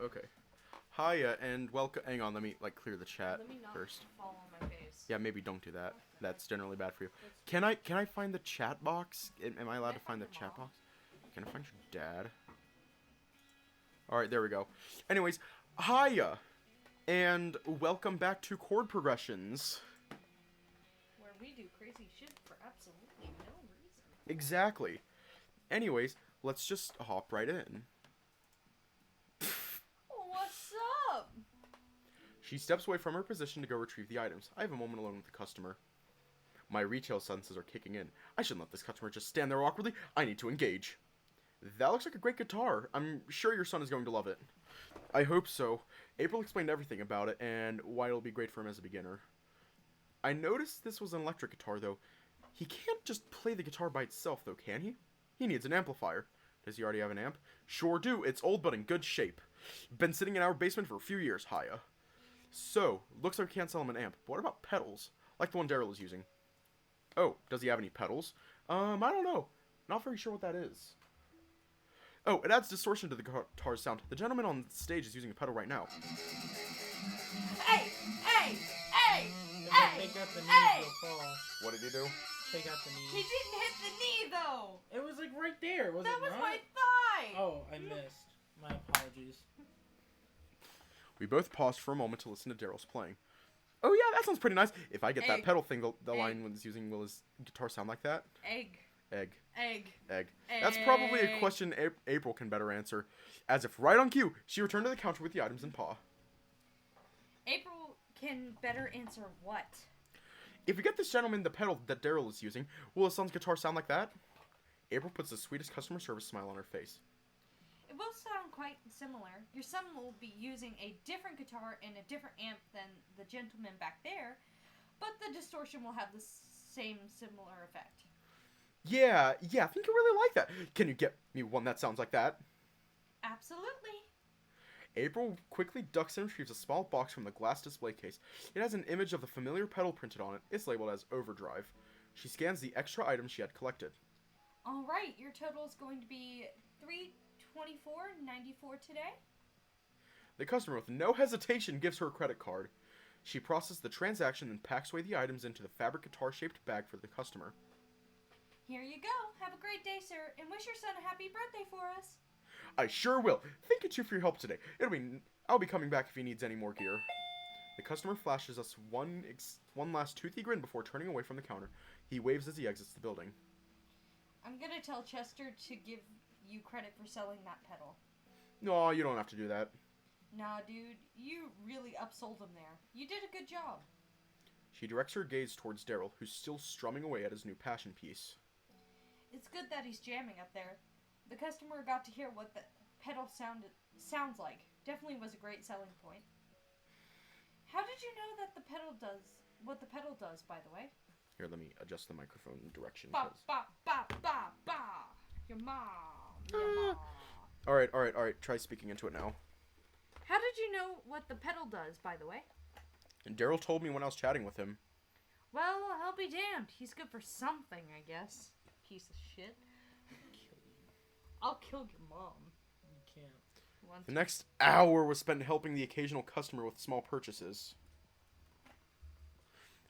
Okay. Hiya and welcome. Hang on, let me clear the chat Let me not first. fall on my face. Yeah, maybe don't do that. Okay. That's generally bad for you. That's Can I find the chat box? Am I allowed to find the your chat mom? box? Can I find your dad? All right, there we go. Anyways, hiya and welcome back to Chord Progressions. Where we do crazy shit for absolutely no reason. Exactly. Anyways, let's just hop right in. What's up? She steps away from her position to go retrieve the items. I have a moment alone with the customer. My retail senses are kicking in. I shouldn't let this customer just stand there awkwardly. I need to engage. That looks like a great guitar. I'm sure your son is going to love it. I hope so. April explained everything about it and why it'll be great for him as a beginner. I noticed this was an electric guitar, though. He can't just play the guitar by itself, though, can he? He needs an amplifier. Does he already have an amp? Sure do. It's old but in good shape. Been sitting in our basement for a few years, Hiya. So, looks like we can't sell him an amp. But what about pedals? Like the one Daryl is using. Oh, does he have any pedals? I don't know. Not very sure what that is. Oh, it adds distortion to the guitar's sound. The gentleman on stage is using a pedal right now. Hey! Hey! Hey! If Hey! they take out the knees, Hey! they'll fall. What did he do? Take out the He knees. didn't hit the knee though! It was like right there, was That it was not? my thigh! Oh, I missed. My apologies. We both paused for a moment to listen to Daryl's playing. Oh yeah, that sounds pretty nice. If I get that Egg. pedal thing the Egg. line was using, will his guitar sound like that? Egg. Egg. Egg. Egg. That's probably a Egg. question April can better answer. As if right on cue, she returned to the counter with the items in paw. April can better answer what? If we get this gentleman the pedal that Daryl is using, will his son's guitar sound like that? April puts the sweetest customer service smile on her face. It will sound quite similar. Your son will be using a different guitar and a different amp than the gentleman back there, but the distortion will have the same similar effect. Yeah, I think you really like that. Can you get me one that sounds like that? Absolutely. April quickly ducks in and retrieves a small box from the glass display case. It has an image of the familiar pedal printed on it. It's labeled as Overdrive. She scans the extra items she had collected. All right, your total is going to be $324.94 today. The customer, with no hesitation, gives her a credit card. She processes the transaction and packs away the items into the fabric guitar-shaped bag for the customer. Here you go. Have a great day, sir, and wish your son a happy birthday for us. I sure will. Thank you two for your help today. I'll be coming back if he needs any more gear. The customer flashes us one last toothy grin before turning away from the counter. He waves as he exits the building. I'm gonna tell Chester to give you credit for selling that pedal. No, you don't have to do that. Nah, dude, you really upsold him there. You did a good job. She directs her gaze towards Daryl, who's still strumming away at his new passion piece. It's good that he's jamming up there. The customer got to hear what the pedal sounds like. Definitely was a great selling point. How did you know that the pedal does what the pedal does, by the way? Here, let me adjust the microphone direction. Ba 'Cause... ba ba ba ba. Your mom. Your mom. All right. Try speaking into it now. How did you know what the pedal does, by the way? And Daryl told me when I was chatting with him. Well, I'll be damned. He's good for something, I guess. Piece of shit. I'll kill your mom. You can't. The next hour was spent helping the occasional customer with small purchases.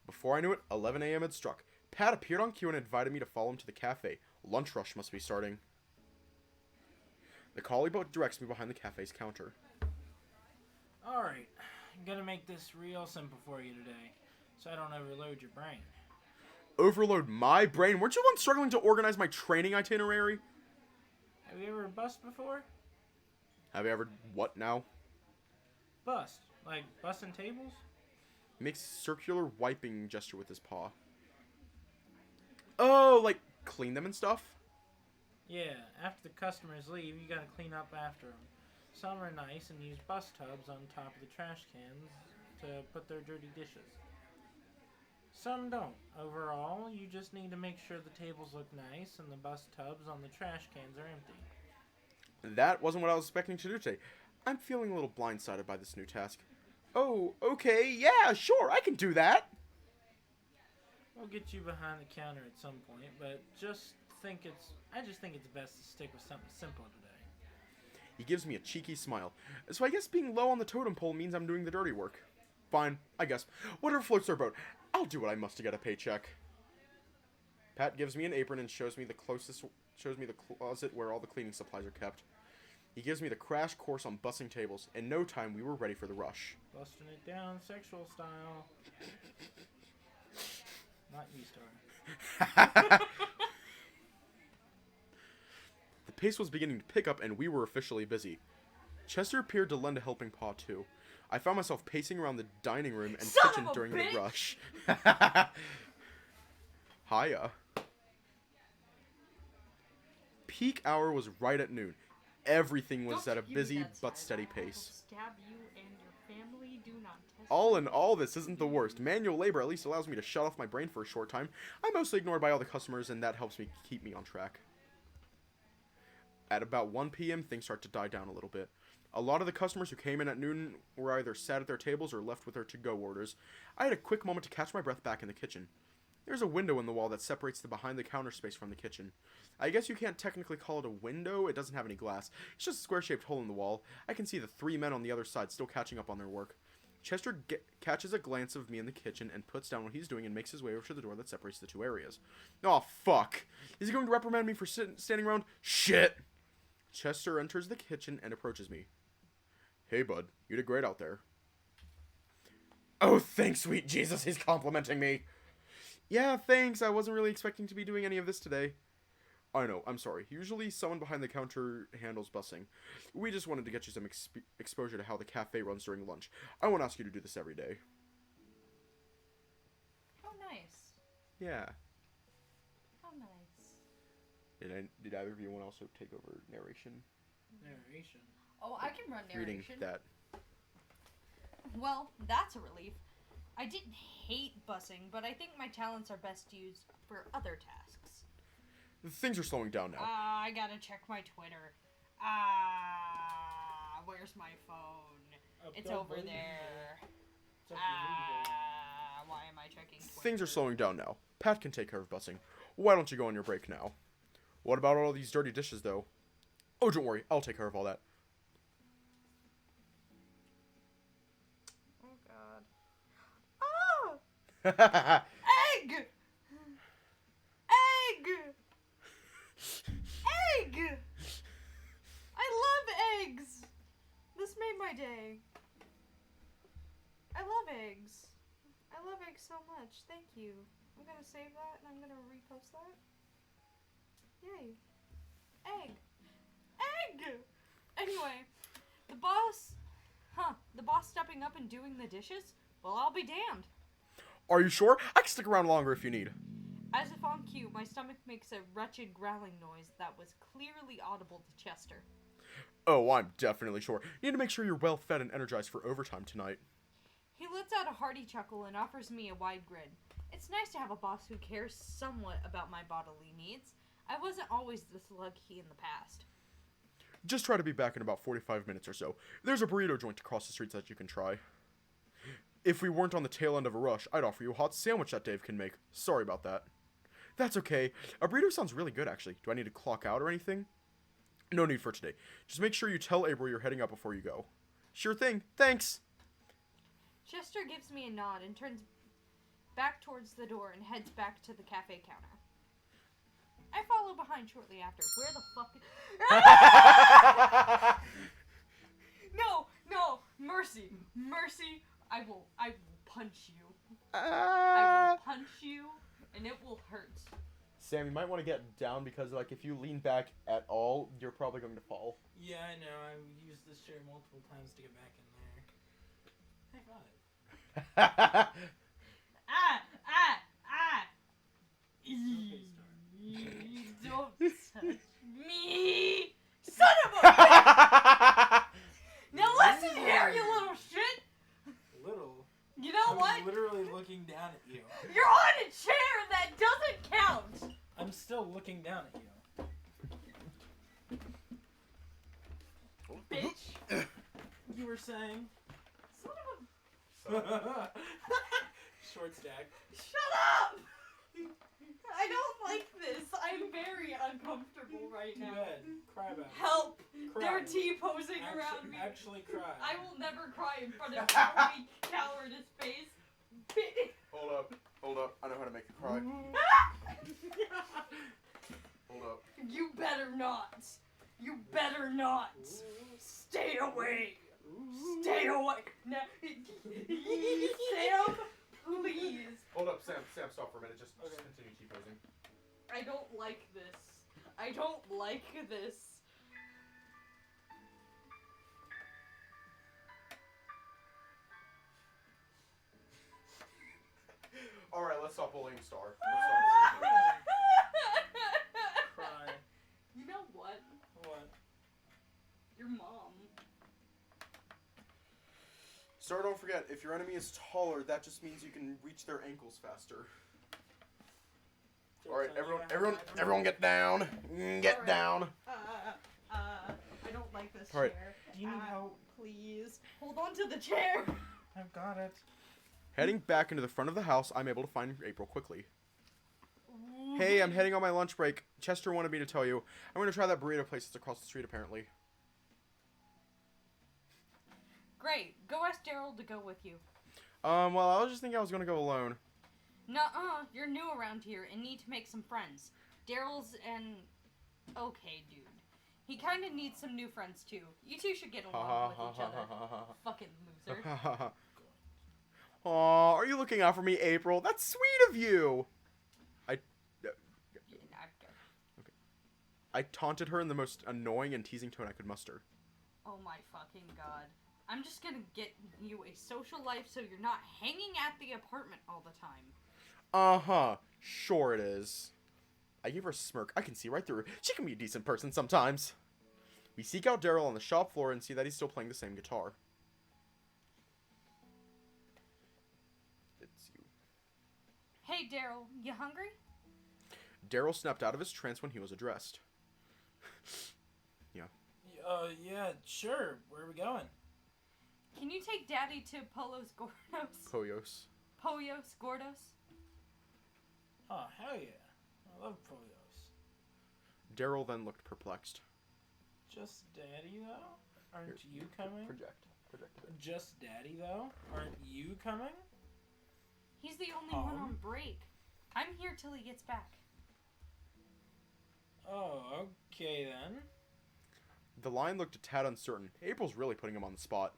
Before I knew it, 11 a.m. had struck. Pat appeared on cue and invited me to follow him to the cafe. Lunch rush must be starting. The collie boat directs me behind the cafe's counter. Alright, I'm gonna make this real simple for you today, so I don't overload your brain. Overload my brain? Weren't you the one struggling to organize my training itinerary? Have you ever bust before? Have you ever what now? Bust? Like busting tables? He makes a circular wiping gesture with his paw. Oh, like clean them and stuff? Yeah, after the customers leave, you gotta clean up after them. Some are nice and use bus tubs on top of the trash cans to put their dirty dishes. Some don't. Overall, you just need to make sure the tables look nice and the bus tubs on the trash cans are empty. That wasn't what I was expecting to do today. I'm feeling a little blindsided by this new task. Oh, okay, yeah, sure, I can do that. We'll get you behind the counter at some point, but I just think it's best to stick with something simple today. He gives me a cheeky smile. So I guess being low on the totem pole means I'm doing the dirty work. Fine, I guess. Whatever floats their boat. I'll do what I must to get a paycheck. Pat gives me an apron and shows me the closet where all the cleaning supplies are kept. He gives me the crash course on bussing tables. In no time, we were ready for the rush. Busting it down, sexual style. Not you, Star. The pace was beginning to pick up, and we were officially busy. Chester appeared to lend a helping paw, too. I found myself pacing around the dining room and Son kitchen of a during bitch! the rush. Hiya. Peak hour was right at noon. Everything was Don't at a give me busy that but side. steady I will pace. stab you and your family. Do not test All me. in all, this isn't the worst. Manual labor at least allows me to shut off my brain for a short time. I'm mostly ignored by all the customers, and that helps me keep me on track. At about 1 p.m., things start to die down a little bit. A lot of the customers who came in at noon were either sat at their tables or left with their to-go orders. I had a quick moment to catch my breath back in the kitchen. There's a window in the wall that separates the behind-the-counter space from the kitchen. I guess you can't technically call it a window. It doesn't have any glass. It's just a square-shaped hole in the wall. I can see the 3 men on the other side still catching up on their work. Chester catches a glance of me in the kitchen and puts down what he's doing and makes his way over to the door that separates the two areas. Aw, fuck. Is he going to reprimand me for standing around? Shit! Chester enters the kitchen and approaches me. Hey, bud. You did great out there. Oh, thanks, sweet Jesus. He's complimenting me. Yeah, thanks. I wasn't really expecting to be doing any of this today. I know. I'm sorry. Usually someone behind the counter handles bussing. We just wanted to get you some exposure to how the cafe runs during lunch. I won't ask you to do this every day. Oh, nice. Yeah. Oh, nice. Did either of you want to also take over narration? Narration. Oh, I can run narration. Reading that. Well, that's a relief. I didn't hate bussing, but I think my talents are best used for other tasks. Things are slowing down now. I gotta check my Twitter. Where's my phone? It's over there. Why am I checking Twitter? Things are slowing down now. Pat can take care of bussing. Why don't you go on your break now? What about all these dirty dishes, though? Oh, don't worry. I'll take care of all that. Oh, God. Oh! Egg! Egg! Egg! I love eggs! This made my day. I love eggs. I love eggs so much. Thank you. I'm gonna save that and I'm gonna repost that. Yay. Egg! Egg! Anyway, the boss stepping up and doing the dishes? Well, I'll be damned. Are you sure? I can stick around longer if you need. As if on cue, my stomach makes a wretched growling noise that was clearly audible to Chester. Oh, I'm definitely sure. You need to make sure you're well fed and energized for overtime tonight. He lets out a hearty chuckle and offers me a wide grin. It's nice to have a boss who cares somewhat about my bodily needs. I wasn't always this lucky in the past. Just try to be back in about 45 minutes or so. There's a burrito joint across the street that you can try. If we weren't on the tail end of a rush, I'd offer you a hot sandwich that Dave can make. Sorry about that. That's okay. A burrito sounds really good, actually. Do I need to clock out or anything? No need for today. Just make sure you tell April you're heading out before you go. Sure thing. Thanks. Chester gives me a nod and turns back towards the door and heads back to the cafe counter. I follow behind shortly after. Where the fuck? No, mercy, I will punch you. I will punch you, and it will hurt. Sam, you might want to get down because, like, if you lean back at all, you're probably going to fall. Yeah, I know. I've used this chair multiple times to get back in there. High five. Okay, Star. Don't touch me, son of a bitch! Now listen here, you little shit! Little? You know I'm what? literally looking down at you. You're on a chair and that doesn't count! I'm still looking down at you. Bitch! You were saying? Son of a... Short stack. Shut up! I I don't like this. I'm very uncomfortable right Too now. bad. Cry about it. Help! Cry. They're T-posing around me. Actually cry. I will never cry in front of your weak cowardice face. Hold up. I know how to make you cry. Hold up. You better not. You better not. Stay away. Stay away. No. Sam, please. Hold up, Sam, stop for a minute. Just continue T-posing. I don't like this. I don't like this. Alright, let's stop bullying Star. Cry. You know what? What? Your mom. Star, don't forget, if your enemy is taller, that just means you can reach their ankles faster. Alright, everyone get down. Get down. I don't like this All right. chair. Do you need help? Please. Hold on to the chair. I've got it. Heading back into the front of the house, I'm able to find April quickly. Hey, I'm heading on my lunch break. Chester wanted me to tell you. I'm going to try that burrito place that's across the street, apparently. Great. Go ask Daryl to go with you. Well, I was just thinking I was going to go alone. Nuh-uh. You're new around here and need to make some friends. Daryl's an okay dude. He kind of needs some new friends, too. You two should get along with each other. Fucking loser. Aw, are you looking out for me, April? That's sweet of you! I taunted her in the most annoying and teasing tone I could muster. Oh my fucking god. I'm just gonna get you a social life so you're not hanging at the apartment all the time. Uh-huh. Sure it is. I give her a smirk. I can see right through her. She can be a decent person sometimes. We seek out Daryl on the shop floor and see that he's still playing the same guitar. It's you. Hey Daryl, you hungry? Daryl snapped out of his trance when he was addressed. Yeah, sure. Where are we going? Can you take Daddy to Polos Gordos? Poyos Gordos? Oh, hell yeah. I love Poyos. Daryl then looked perplexed. Just Daddy, though? Aren't you coming? Project a bit. Just Daddy, though? Aren't you coming? He's the only one on break. I'm here till he gets back. Oh, okay then. The line looked a tad uncertain. April's really putting him on the spot.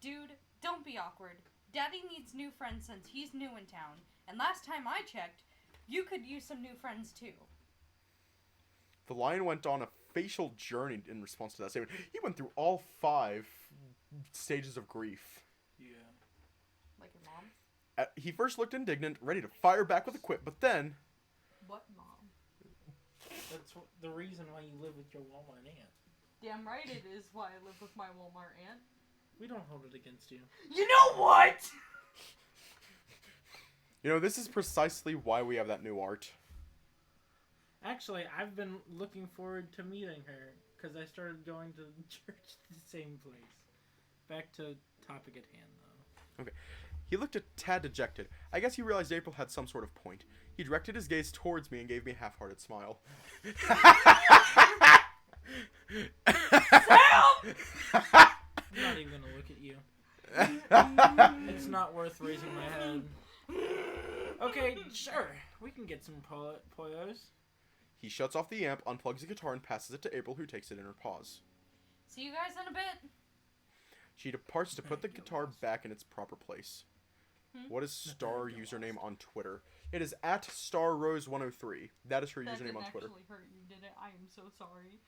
Dude, don't be awkward. Daddy needs new friends since he's new in town. And last time I checked, you could use some new friends too. The lion went on a facial journey in response to that statement. He went through all 5 stages of grief. Yeah. Like your mom? He first looked indignant, ready to fire back with a quip, but then... What mom? That's the reason why you live with your Walmart aunt. Damn right it is why I live with my Walmart aunt. We don't hold it against you. You know what? You know, this is precisely why we have that new art. Actually, I've been looking forward to meeting her, because I started going to church at the same place. Back to topic at hand, though. Okay. He looked a tad dejected. I guess he realized April had some sort of point. He directed his gaze towards me and gave me a half-hearted smile. Sam! I'm not even gonna look at you. It's not worth raising my head. Okay, sure. We can get some Poyos. He shuts off the amp, unplugs the guitar, and passes it to April, who takes it in her paws. See you guys in a bit. She departs to put the guitar back in its proper place. What is Star username on Twitter? It is @StarRose103. That is her username on Twitter. That didn't actually hurt you, did it? I am so sorry.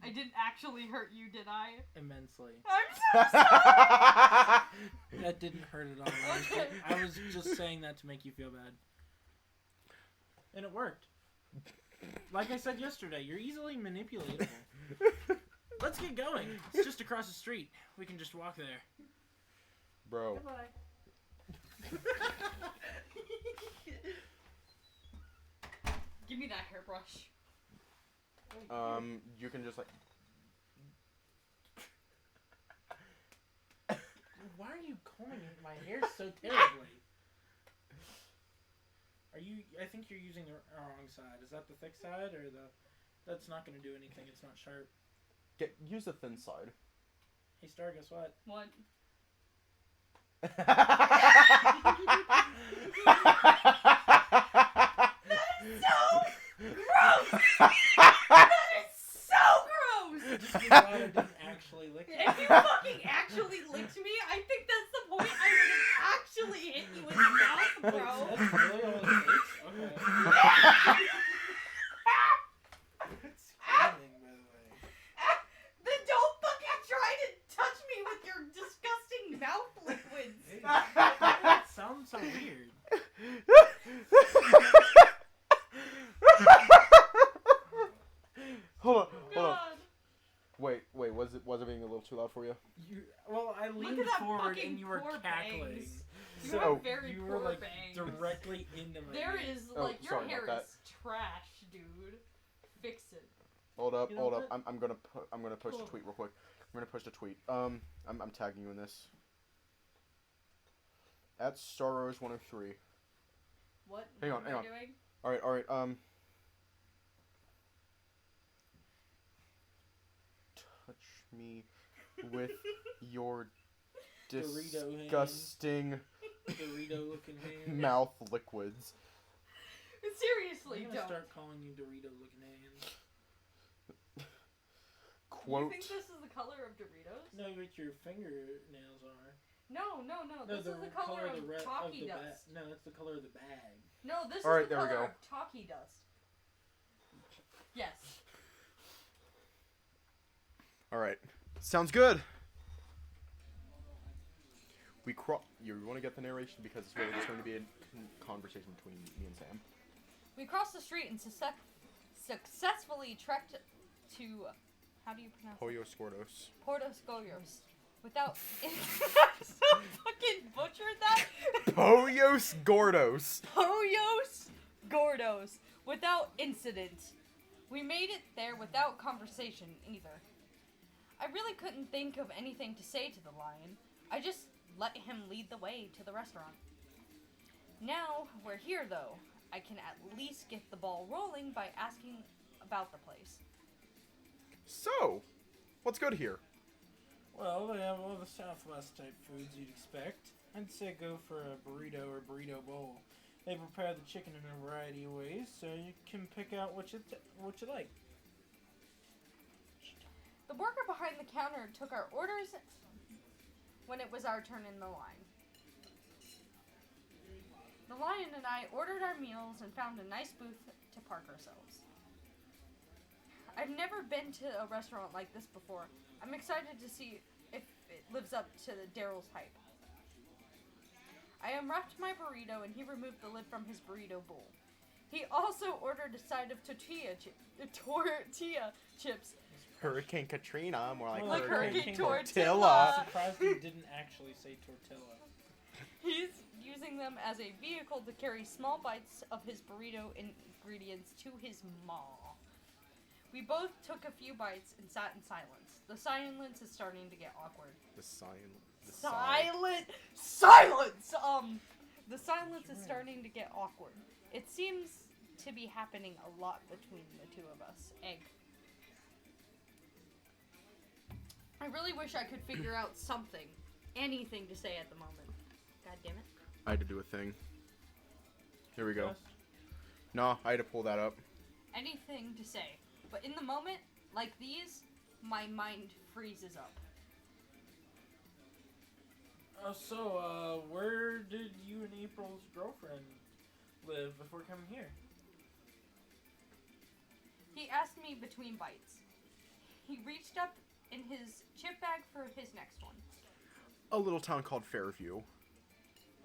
I didn't actually hurt you, did I? Immensely. I'm so sorry! That didn't hurt at all. Okay. I was just saying that to make you feel bad. And it worked. Like I said yesterday, you're easily manipulatable. Let's get going. It's just across the street. We can just walk there. Bro. Goodbye. Give me that hairbrush. You can just like... Why are you combing my hair so terribly? Are I think you're using the wrong side. Is that the thick side or the? That's not going to do anything. It's not sharp. Use the thin side. Hey, Star, guess what? What? That is so gross! Just be glad I didn't actually lick it. If you fucking actually licked me, I think that's the point. I would have actually hit you in the mouth, Wait, bro. so that's really all it takes? Okay. It's screaming, by the way. Then don't fucking try to touch me with your disgusting mouth liquids. Hey, that sounds so weird. Hold on. God. Wait. Was it being a little too loud for you? Well, I leaned at that forward fucking and you were poor cackling. bangs. You So have very you poor were like bangs. directly into my There ear. is, Oh, like, your sorry hair about is trash, dude. Fix it. Hold up. You know what? I'm gonna post Cool. a tweet real quick. I'm gonna post a tweet. I'm tagging you in this. At StarRose103. What? Hang What on, am I hang doing? All right. Touch me with your Dorito hand. disgusting Dorito looking hand. mouth liquids. Seriously, I'm gonna don't. start calling you Dorito looking hand. Quote. You think this is the color of Doritos? No, what your fingernails are. No. No, This is the color of talkie the dust. No, it's the color of the bag. No, this All right, is the there we color go. of talkie dust. Yes. All right. Sounds good. You want to get the narration because it's really just going to be a conversation between me and Sam. We crossed the street and successfully trekked to, how do you pronounce it? Pollos Gordos. Portos Goyos. Without... I so fucking butchered that. Pollos Gordos. Pollos Gordos. Without incident. We made it there without conversation either. I really couldn't think of anything to say to the lion. I just let him lead the way to the restaurant. Now we're here though. I can at least get the ball rolling by asking about the place. So, what's good here? Well, they have all the Southwest type foods you'd expect. I'd say go for a burrito or burrito bowl. They prepare the chicken in a variety of ways, so you can pick out what you like. The worker behind the counter took our orders when it was our turn in the line. The lion and I ordered our meals and found a nice booth to park ourselves. I've never been to a restaurant like this before. I'm excited to see if it lives up to Daryl's hype. I unwrapped my burrito and he removed the lid from his burrito bowl. He also ordered a side of tortilla chips. Hurricane Katrina, more like, Like Hurricane Tortilla. Tortilla. I'm surprised he didn't actually say tortilla. He's using them as a vehicle to carry small bites of his burrito ingredients to his maw. We both took a few bites and sat in silence. The silence is starting to get awkward. The silence is starting to get awkward. It seems to be happening a lot between the two of us. Egg. I really wish I could figure out something, anything to say at the moment. God damn it. I had to do a thing. Here we go. Yes. No, I had to pull that up. Anything to say. But in the moment, like these, my mind freezes up. So, where did you and April's girlfriend live before coming here? He asked me between bites. He reached up in his chip bag for his next one. A little town called Fairview.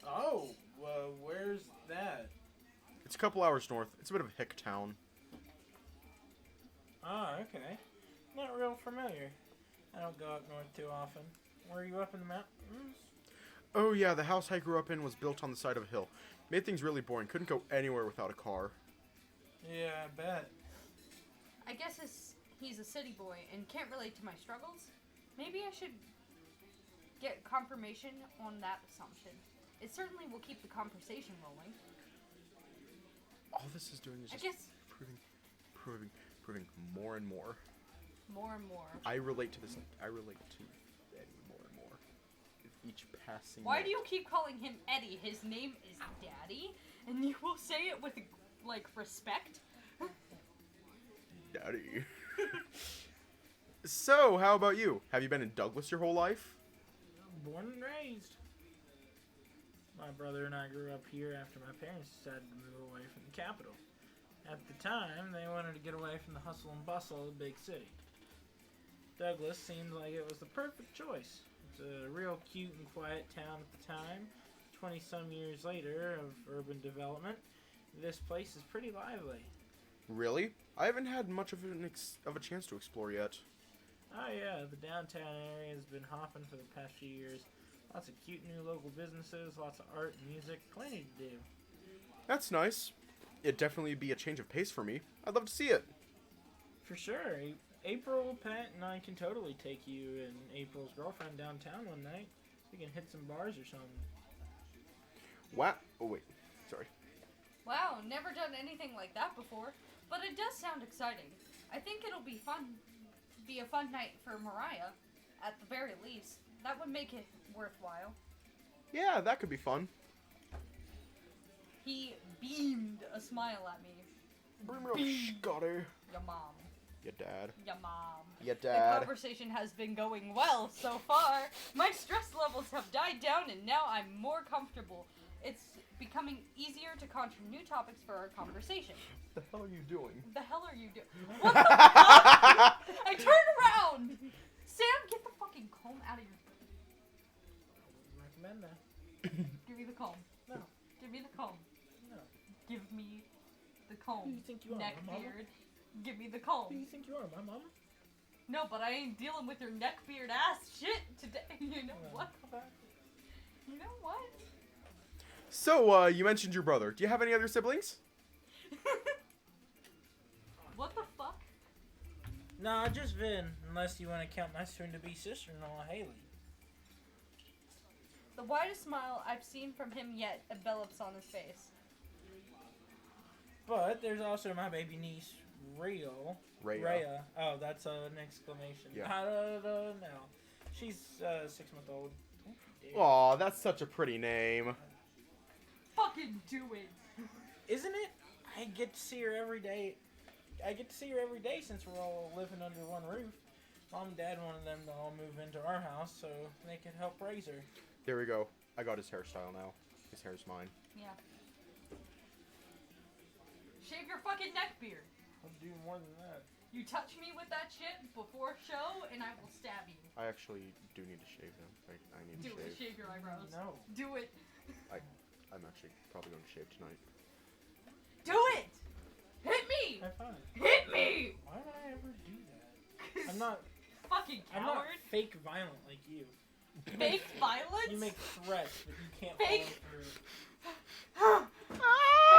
Oh, where's that? It's a couple hours north. It's a bit of a hick town. Ah, okay. Not real familiar. I don't go up north too often. Were you up in the mountains? Oh yeah, the house I grew up in was built on the side of a hill. Made things really boring. Couldn't go anywhere without a car. Yeah, I bet. I guess he's a city boy and can't relate to my struggles. Maybe I should get confirmation on that assumption. It certainly will keep the conversation rolling. all this is doing is I just guess proving more and more. more and more. I relate to this. I relate to Eddie more and more. With each passing. Why night. do you keep calling him Eddie? His name is Daddy, and you will say it with like respect. Daddy? So, how about you? Have you been in Douglas your whole life? Born and raised. My brother and I grew up here after my parents decided to move away from the capital. At the time, they wanted to get away from the hustle and bustle of the big city. Douglas seemed like it was the perfect choice. It's a real cute and quiet town at the time. 20-some years later of urban development, this place is pretty lively. Really? I haven't had much of a chance to explore yet. Oh yeah, the downtown area has been hopping for the past few years. Lots of cute new local businesses, lots of art and music, plenty to do. That's nice. It'd definitely be a change of pace for me. I'd love to see it. For sure. April, Pat, and I can totally take you and April's girlfriend downtown one night. We can hit some bars or something. Wow. Oh, wait. Sorry. Wow, never done anything like that before, but it does sound exciting. I think it'll be fun. Be a fun night for Mariah, at the very least. That would make it worthwhile. Yeah, that could be fun. He beamed a smile at me. Scotty. Your mom. Your dad. Your mom. Your The dad. conversation has been going well so far. My stress levels have died down and now I'm more comfortable. It's becoming easier to conjure new topics for our conversation. What the hell are you doing? The hell are you doing? What the fuck? I turned around! Sam, get the fucking comb out of your... Recommend that. Give me the comb. No. Give me the comb. No. Give me the Who comb. do you think you are, Neck my mama? beard. Give me the Who do comb. you think you are, my mama? No, but I ain't dealing with your neck beard ass shit today. You know what? You know what? So, you mentioned your brother. Do you have any other siblings? What the fuck? Nah, just Vin, unless you want to count my soon-to-be sister-in-law, Haley. The widest smile I've seen from him yet envelops on his face. But there's also my baby niece, Rhea. Rhea. Oh, that's an exclamation. Yeah. I don't know. She's 6 months old. Aw, that's such a pretty name. Fucking do it. Isn't it? I get to see her every day. Since we're all living under one roof. Mom and Dad wanted them to all move into our house so they could help raise her. There we go. I got his hairstyle now. His hair's mine. Yeah. Shave your fucking neck beard. I'll do more than that. You touch me with that shit before show and I will stab you. I actually do need to shave them. I need Do to it. shave. Shave your eyebrows. No. Do it. I'm actually probably going to shave tonight. Do it! Hit me! High five. Hit me! Why would I ever do that? I'm not Fucking I'm not coward. fake violent like you. Fake violence? You make threats, but you can't Fake- follow through.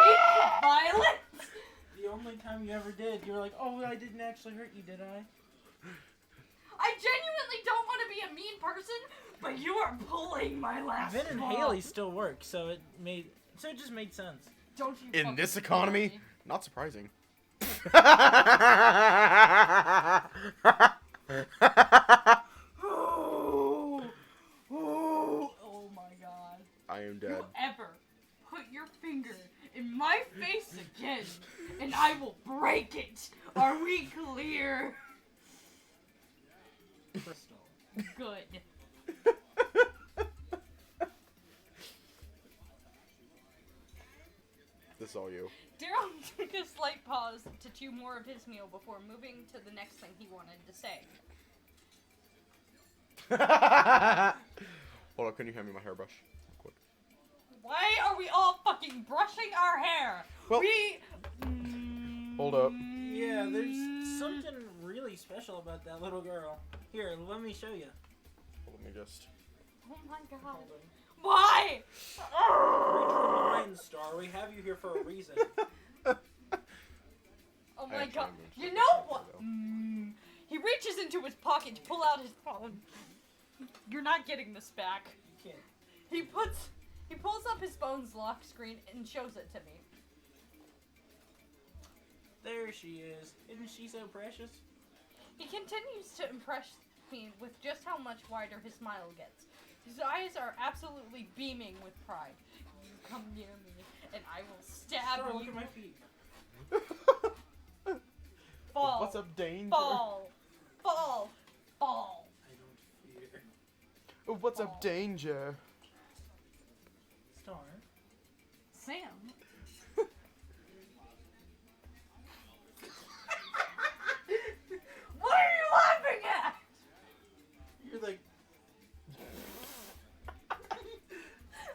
Fake violence? The only time you ever did, you were like, oh, I didn't actually hurt you, did I? I genuinely don't want to be a mean person, but you are pulling my last Vin and straw. Haley still work, so it just made sense. Don't you In fucking this dare economy, me. not surprising. Oh, oh my god. I am dead. You ever put your finger in my face again, and I will break it. Are we clear? Crystal. Good. This is all you. Daryl took a slight pause to chew more of his meal before moving to the next thing he wanted to say. Hold on, can you hand me my hairbrush? Quick. Why are we all fucking brushing our hair? Well- we... Hold up. Yeah, there's something really special about that little girl. Here, let me show you. Let me just... Oh my god. Hold on. Why? Mind Star, we have you here for a reason. Oh I my actually god. am going to You check know this what? out, though. He reaches into his pocket to pull out his phone. You're not getting this back. You can't. He pulls up his phone's lock screen and shows it to me. There she is. Isn't she so precious? He continues to impress me with just how much wider his smile gets. His eyes are absolutely beaming with pride. You come near me, and I will stab Sure, you. look at my feet. Fall. What's up, danger? Fall. Fall. Fall. I don't fear. What's Fall. up, danger? Star. Sam. What are you laughing at? You're like,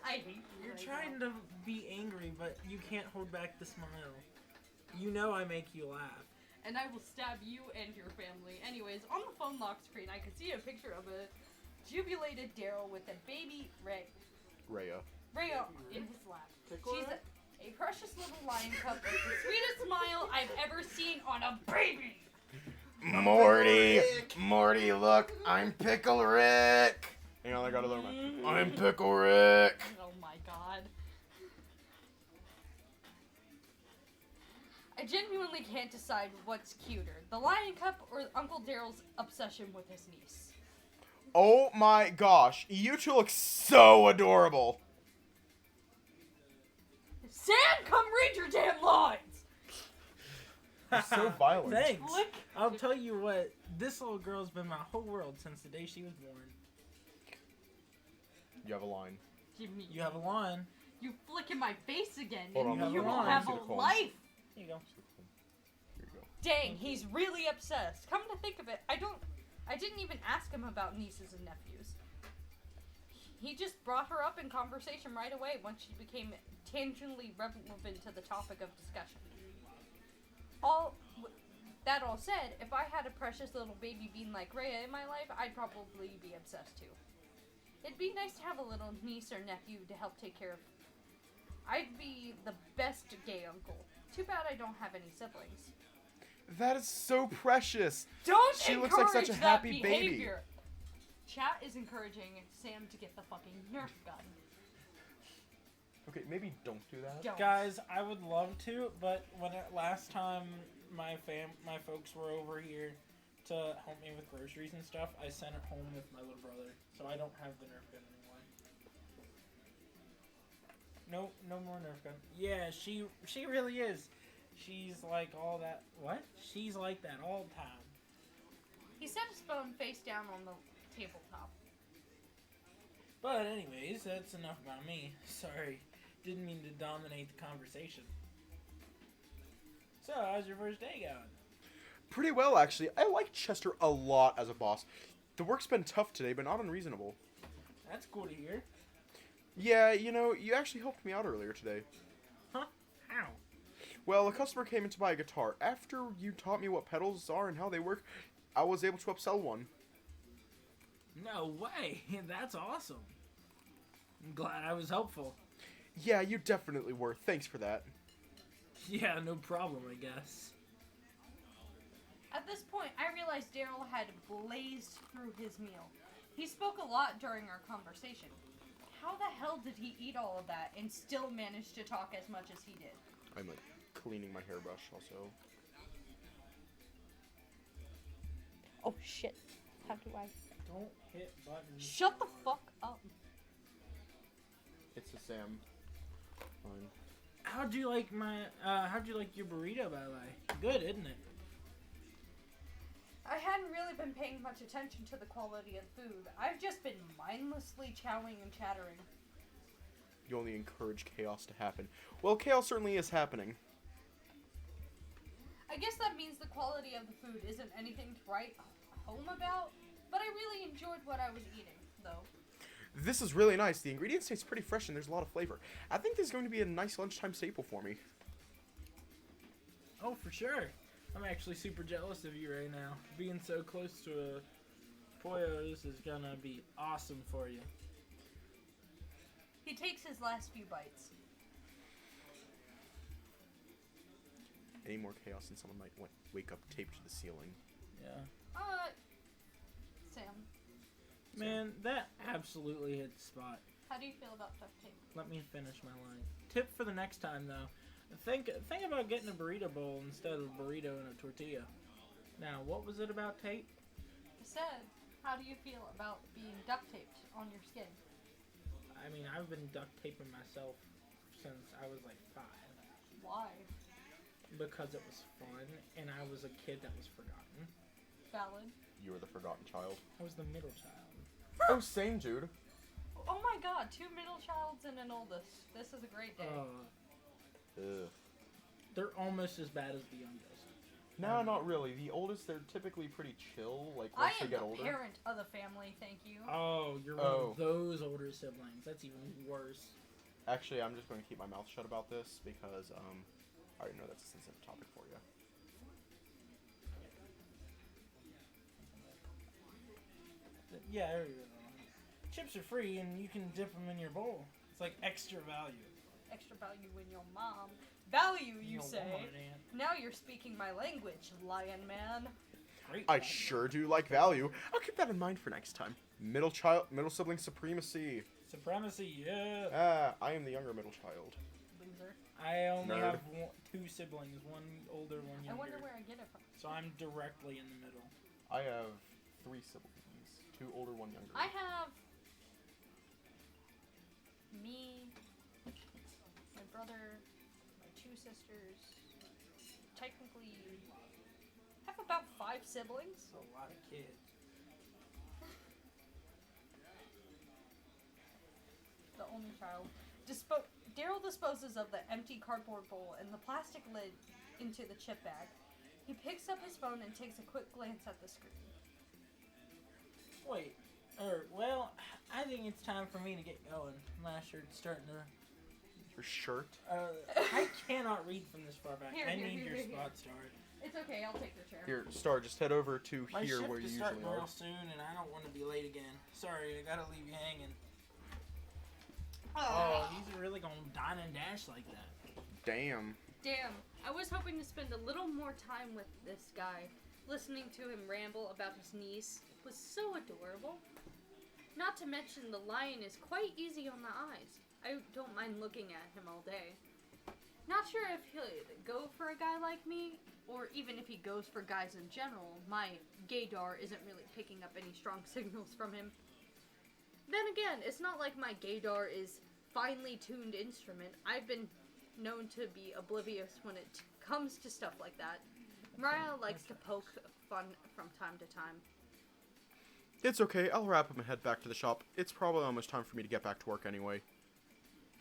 I hate you. you're right trying now. to be angry, but you can't hold back the smile. You know I make you laugh. And I will stab you and your family. Anyways, on the phone lock screen, I can see a picture of a jubilated Daryl with a baby Rhea. Rhea in his lap. Pickle She's Rick? a precious little lion cub with the sweetest smile I've ever seen on a baby. Morty! Morty, look! I'm Pickle Rick! Hang on, I gotta learn my... I'm Pickle Rick! Oh my god. I genuinely can't decide what's cuter, the lion cub or Uncle Daryl's obsession with his niece. Oh my gosh, you two look so adorable! Sam, come read your damn lines! You're so violent. Thanks. Lick. I'll tell you what, this little girl's been my whole world since the day she was born. You have a line. Jimmy, You have a line. you flick in my face again, Hold and on, you let me will see have the a comb. life. Here you go. Here you go. Dang, he's really obsessed. Come to think of it, I didn't even ask him about nieces and nephews. He just brought her up in conversation right away once she became tangentially relevant to the topic of discussion. That all said, if I had a precious little baby bean like Rhea in my life, I'd probably be obsessed too. It'd be nice to have a little niece or nephew to help take care of. I'd be the best gay uncle. Too bad I don't have any siblings. That is so precious! Don't She encourage looks like such a that happy baby. behavior. Chat is encouraging Sam to get the fucking Nerf gun. Okay, maybe don't do that. Don't. Guys, I would love to, but last time my folks were over here to help me with groceries and stuff, I sent it home with my little brother, so I don't have the Nerf gun anymore. No more Nerf gun. Yeah, she really is. She's like all that. What? She's like that all the time. He set his phone face down on the tabletop. But anyways, that's enough about me. Sorry, didn't mean to dominate the conversation. So, how's your first day going? Pretty well, actually. I like Chester a lot as a boss. The work's been tough today, but not unreasonable. That's cool to hear. Yeah, you know, you actually helped me out earlier today. Huh? How? Well, a customer came in to buy a guitar. After you taught me what pedals are and how they work, I was able to upsell one. No way! That's awesome. I'm glad I was helpful. Yeah, you definitely were. Thanks for that. Yeah, no problem, I guess. At this point, I realized Daryl had blazed through his meal. He spoke a lot during our conversation. How the hell did he eat all of that and still manage to talk as much as he did? I'm like cleaning my hairbrush also. Oh shit. How do I... Don't hit buttons. Shut the fuck up. It's a Sam. Fine. How'd you like your burrito, by the way? Good, isn't it? I hadn't really been paying much attention to the quality of food. I've just been mindlessly chowing and chattering. You only encourage chaos to happen. Well, chaos certainly is happening. I guess that means the quality of the food isn't anything to write home about, but I really enjoyed what I was eating, though. This is really nice. The ingredients taste pretty fresh and there's a lot of flavor. I think this is going to be a nice lunchtime staple for me. Oh, for sure. I'm actually super jealous of you right now. Being so close to a Poyos is gonna be awesome for you. He takes his last few bites. Any more chaos and someone might wake up taped to the ceiling. Yeah. Sam, Man, that absolutely hit the spot. how do you feel about duct tape? Let me finish my line. Tip for the next time, though. Think about getting a burrito bowl instead of a burrito and a tortilla. Now, what was it about tape? I said, how do you feel about being duct taped on your skin? I mean, I've been duct taping myself since I was like 5. Why? Because it was fun, and I was a kid that was forgotten. Valid. You were the forgotten child. I was the middle child. Oh, same, dude. Oh my god, 2 middle childs and an oldest. This is a great day. Ugh. They're almost as bad as the youngest. No, not really. The oldest, they're typically pretty chill. Like I once they am get the older. parent of the family, thank you. Oh, you're one of those older siblings. That's even worse. Actually, I'm just going to keep my mouth shut about this because I already know that's a sensitive topic for you. Yeah, there you go. Chips are free, and you can dip them in your bowl. It's like extra value. Extra value in your mom. Value, you Your say? Walmart aunt. Now you're speaking my language, lion man. Great I value. sure do like value. I'll keep that in mind for next time. Middle sibling supremacy. Supremacy, yeah. I am the younger middle child. Loser. I only Nerd. have 2 siblings, one older, one I younger. wonder where I get it from. So I'm directly in the middle. I have 3 siblings. 2 older, 1 younger. I have me, my brother, my 2 sisters. Technically, I have about 5 siblings. That's a lot of kids. The only child. Daryl disposes of the empty cardboard bowl and the plastic lid into the chip bag. He picks up his phone and takes a quick glance at the screen. Wait, well, I think it's time for me to get going. My shirt's starting to... Your shirt? I cannot read from this far back. Here, I here, need here, your here, spot start. It's okay, I'll take your chair. Here, Star, just head over to My here shift where you is usually starting are. real soon, and I don't want to be late again. Sorry, I gotta leave you hanging. Oh, he's really gonna dine and dash like that. Damn. Damn, I was hoping to spend a little more time with this guy. Listening to him ramble about his niece was so adorable. Not to mention the lion is quite easy on the eyes. I don't mind looking at him all day. Not sure if he'll go for a guy like me, or even if he goes for guys in general. My gaydar isn't really picking up any strong signals from him. Then again, it's not like my gaydar is finely tuned instrument. I've been known to be oblivious when it comes to stuff like that. Mariah likes to poke fun from time to time. It's okay, I'll wrap up and head back to the shop. It's probably almost time for me to get back to work anyway.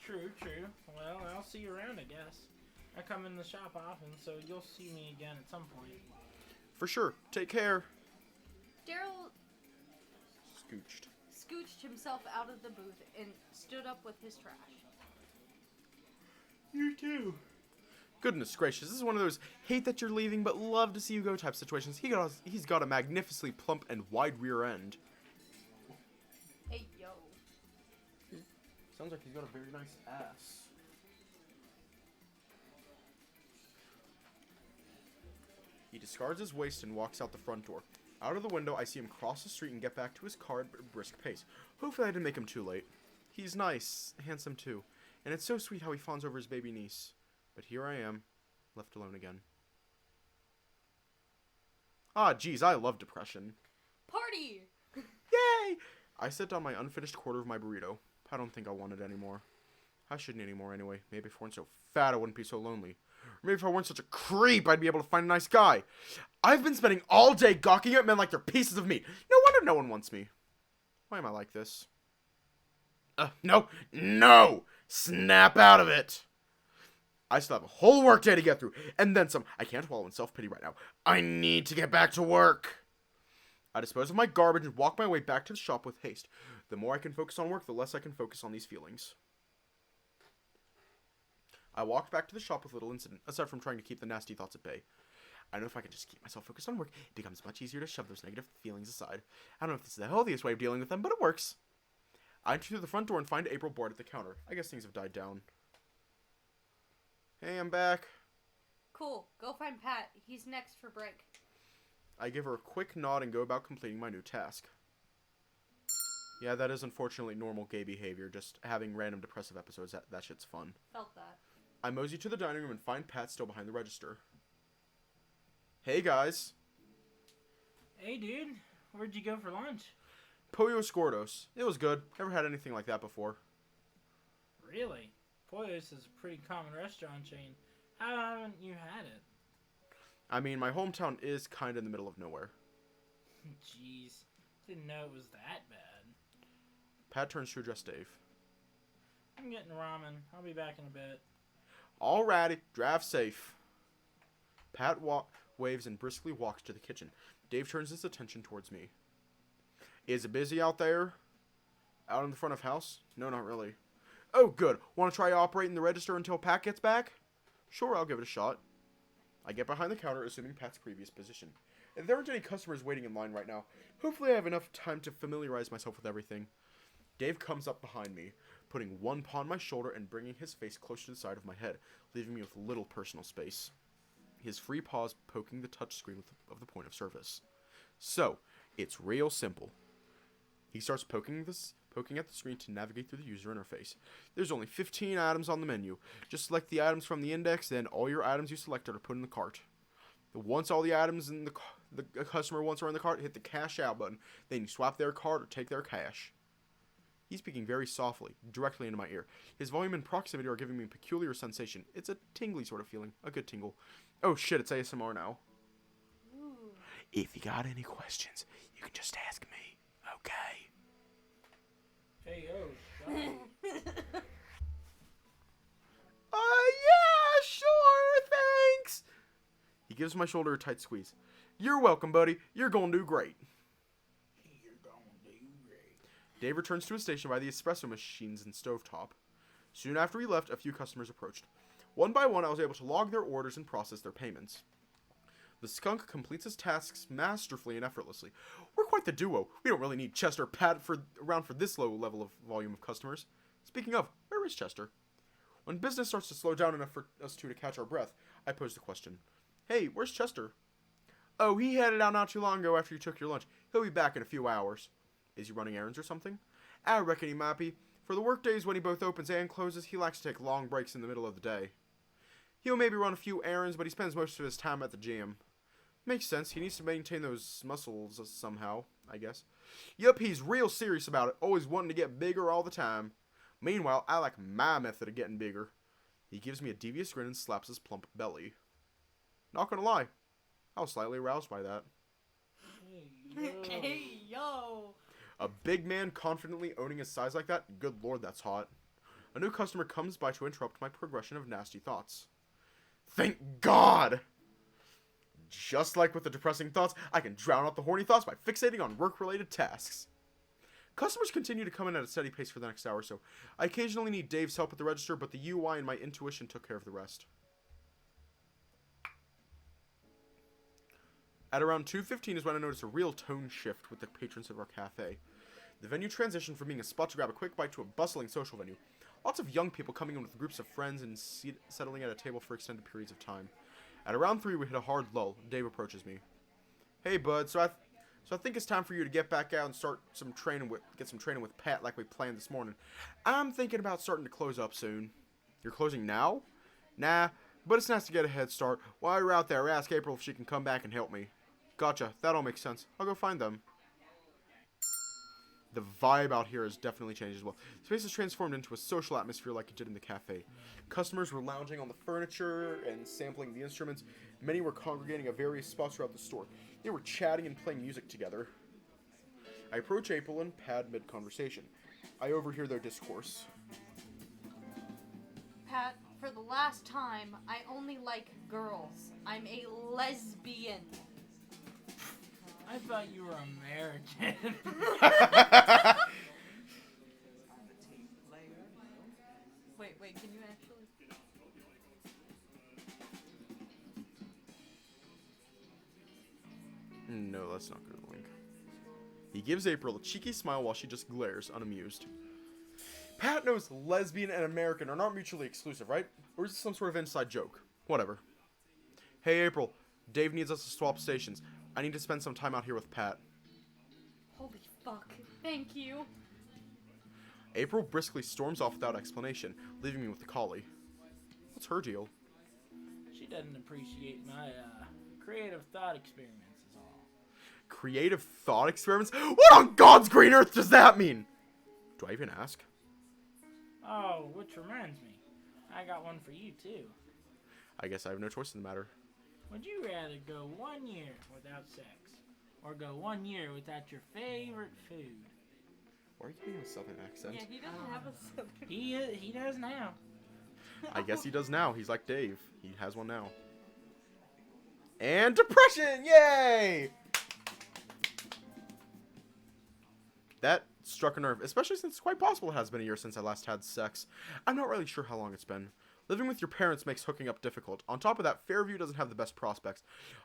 True. Well, I'll see you around, I guess. I come in the shop often, so you'll see me again at some point. For sure. Take care. Daryl Scooched. himself out of the booth and stood up with his trash. You too. Goodness gracious, this is one of those hate that you're leaving but love to see you go type situations. He's got a magnificently plump and wide rear end. Hey, yo. Sounds like he's got a very nice ass. He discards his waist and walks out the front door. Out of the window, I see him cross the street and get back to his car at a brisk pace. Hopefully I didn't make him too late. He's nice, handsome too, and it's so sweet how he fawns over his baby niece. But here I am, left alone again. Ah, geez, I love depression. Party! Yay! I set down my unfinished quarter of my burrito. I don't think I want it anymore. I shouldn't anymore anyway. Maybe if I weren't so fat, I wouldn't be so lonely. Or maybe if I weren't such a creep, I'd be able to find a nice guy. I've been spending all day gawking at men like they're pieces of meat. No wonder no one wants me. Why am I like this? No! Snap out of it! I still have a whole workday to get through, and then some. I can't wallow in self-pity right now. I need to get back to work. I dispose of my garbage and walk my way back to the shop with haste. The more I can focus on work, the less I can focus on these feelings. I walked back to the shop with little incident, aside from trying to keep the nasty thoughts at bay. I know if I can just keep myself focused on work, it becomes much easier to shove those negative feelings aside. I don't know if this is the healthiest way of dealing with them, but it works. I enter through the front door and find April bored at the counter. I guess things have died down. Hey, I'm back. Cool. Go find Pat. He's next for break. I give her a quick nod and go about completing my new task. Yeah, that is unfortunately normal gay behavior, just having random depressive episodes. That shit's fun. Felt that. I mosey to the dining room and find Pat still behind the register. Hey, guys. Hey, dude. Where'd you go for lunch? Pollos Gordos. It was good. Never had anything like that before. Really? Pollos is a pretty common restaurant chain. How haven't you had it? I mean, my hometown is kind of in the middle of nowhere. Jeez. Didn't know it was that bad. Pat turns to address Dave. I'm getting ramen. I'll be back in a bit. Alrighty, drive safe. Pat waves and briskly walks to the kitchen. Dave turns his attention towards me. Is it busy out there? Out in the front of house? No, not really. Oh, good. Want to try operating the register until Pat gets back? Sure, I'll give it a shot. I get behind the counter, assuming Pat's previous position. If there aren't any customers waiting in line right now, hopefully I have enough time to familiarize myself with everything. Dave comes up behind me, putting one paw on my shoulder and bringing his face close to the side of my head, leaving me with little personal space. His free paws poking the touchscreen of the point of service. So, it's real simple. He starts poking at the screen to navigate through the user interface. There's only 15 items on the menu. Just select the items from the index, then all your items you selected are put in the cart. Once all the items in the customer wants are in the cart, hit the cash out button. Then you swap their card or take their cash. He's speaking very softly, directly into my ear. His volume and proximity are giving me a peculiar sensation. It's a tingly sort of feeling. A good tingle. Oh shit, it's ASMR now. Ooh. If you got any questions, you can just ask me. Okay. Hey, yo. Yeah, sure, thanks. He gives my shoulder a tight squeeze. You're welcome, buddy. You're gonna do great. Dave returns to his station by the espresso machines and stovetop. Soon after he left, a few customers approached. One by one, I was able to log their orders and process their payments. The skunk completes his tasks masterfully and effortlessly. We're quite the duo. We don't really need Chester or Pat around for this low level of volume of customers. Speaking of, where is Chester? When business starts to slow down enough for us two to catch our breath, I pose the question. Hey, where's Chester? Oh, he headed out not too long ago after you took your lunch. He'll be back in a few hours. Is he running errands or something? I reckon he might be. For the work days when he both opens and closes, he likes to take long breaks in the middle of the day. He'll maybe run a few errands, but he spends most of his time at the gym. Makes sense. He needs to maintain those muscles somehow, I guess. Yup, he's real serious about it, always wanting to get bigger all the time. Meanwhile, I like my method of getting bigger. He gives me a devious grin and slaps his plump belly. Not gonna lie, I was slightly aroused by that. Hey, yo. A big man confidently owning his size like that? Good lord, that's hot. A new customer comes by to interrupt my progression of nasty thoughts. Thank God! Just like with the depressing thoughts, I can drown out the horny thoughts by fixating on work-related tasks. Customers continue to come in at a steady pace for the next hour or so. I occasionally need Dave's help at the register, but the UI and my intuition took care of the rest. At around 2:15 is when I notice a real tone shift with the patrons of our cafe. The venue transitioned from being a spot to grab a quick bite to a bustling social venue. Lots of young people coming in with groups of friends and settling at a table for extended periods of time. At around 3, we hit a hard lull. Dave approaches me. Hey, bud. So I think it's time for you to get back out and get some training with Pat like we planned this morning. I'm thinking about starting to close up soon. You're closing now? Nah, but it's nice to get a head start. While you're out there, ask April if she can come back and help me. Gotcha. That all makes sense. I'll go find them. The vibe out here has definitely changed as well. The space has transformed into a social atmosphere like it did in the cafe. Customers were lounging on the furniture and sampling the instruments. Many were congregating at various spots throughout the store. They were chatting and playing music together. I approach April and Pat mid-conversation. I overhear their discourse. Pat, for the last time, I only like girls. I'm a lesbian. I thought you were American. Wait, can you actually? No, that's not going to link. He gives April a cheeky smile while she just glares, unamused. Pat knows lesbian and American are not mutually exclusive, right? Or is this some sort of inside joke? Whatever. Hey, April. Dave needs us to swap stations. I need to spend some time out here with Pat. Holy fuck. Thank you. April briskly storms off without explanation, leaving me with the collie. What's her deal? She doesn't appreciate my creative thought experiments is all. Creative thought experiments? What on God's green earth does that mean? Do I even ask? Oh, which reminds me. I got one for you, too. I guess I have no choice in the matter. Would you rather go 1 year without sex, or go 1 year without your favorite food? Why are you giving him a southern accent? Yeah, he doesn't have a southern. He does now. I guess he does now. He's like Dave. He has one now. And depression! Yay! That struck a nerve, especially since it's quite possible it has been a year since I last had sex. I'm not really sure how long it's been. Living with your parents makes hooking up difficult. On top of that, Fairview doesn't have the best prospects.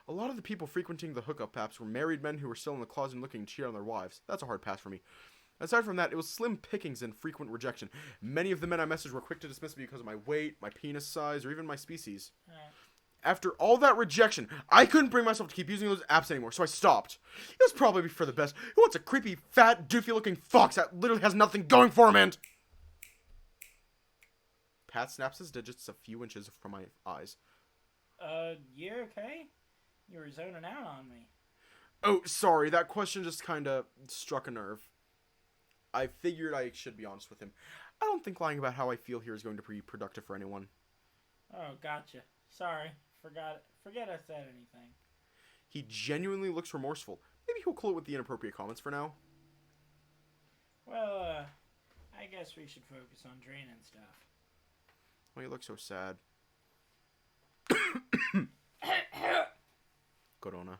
A lot of the people frequenting the hookup apps were married men who were still in the closet looking to cheat on their wives. That's a hard pass for me. Aside from that, it was slim pickings and frequent rejection. Many of the men I messaged were quick to dismiss me because of my weight, my penis size, or even my species. After all that rejection, I couldn't bring myself to keep using those apps anymore, so I stopped. It was probably for the best. Who wants a creepy, fat, doofy-looking fox that literally has nothing going for him, and... Pat snaps his digits a few inches from my eyes. You okay? You were zoning out on me. Oh, sorry, that question just kinda struck a nerve. I figured I should be honest with him. I don't think lying about how I feel here is going to be productive for anyone. Oh, gotcha. Sorry. Forget I said anything. He genuinely looks remorseful. Maybe he'll cool it with the inappropriate comments for now. Well, I guess we should focus on draining stuff. Why you look so sad? Corona.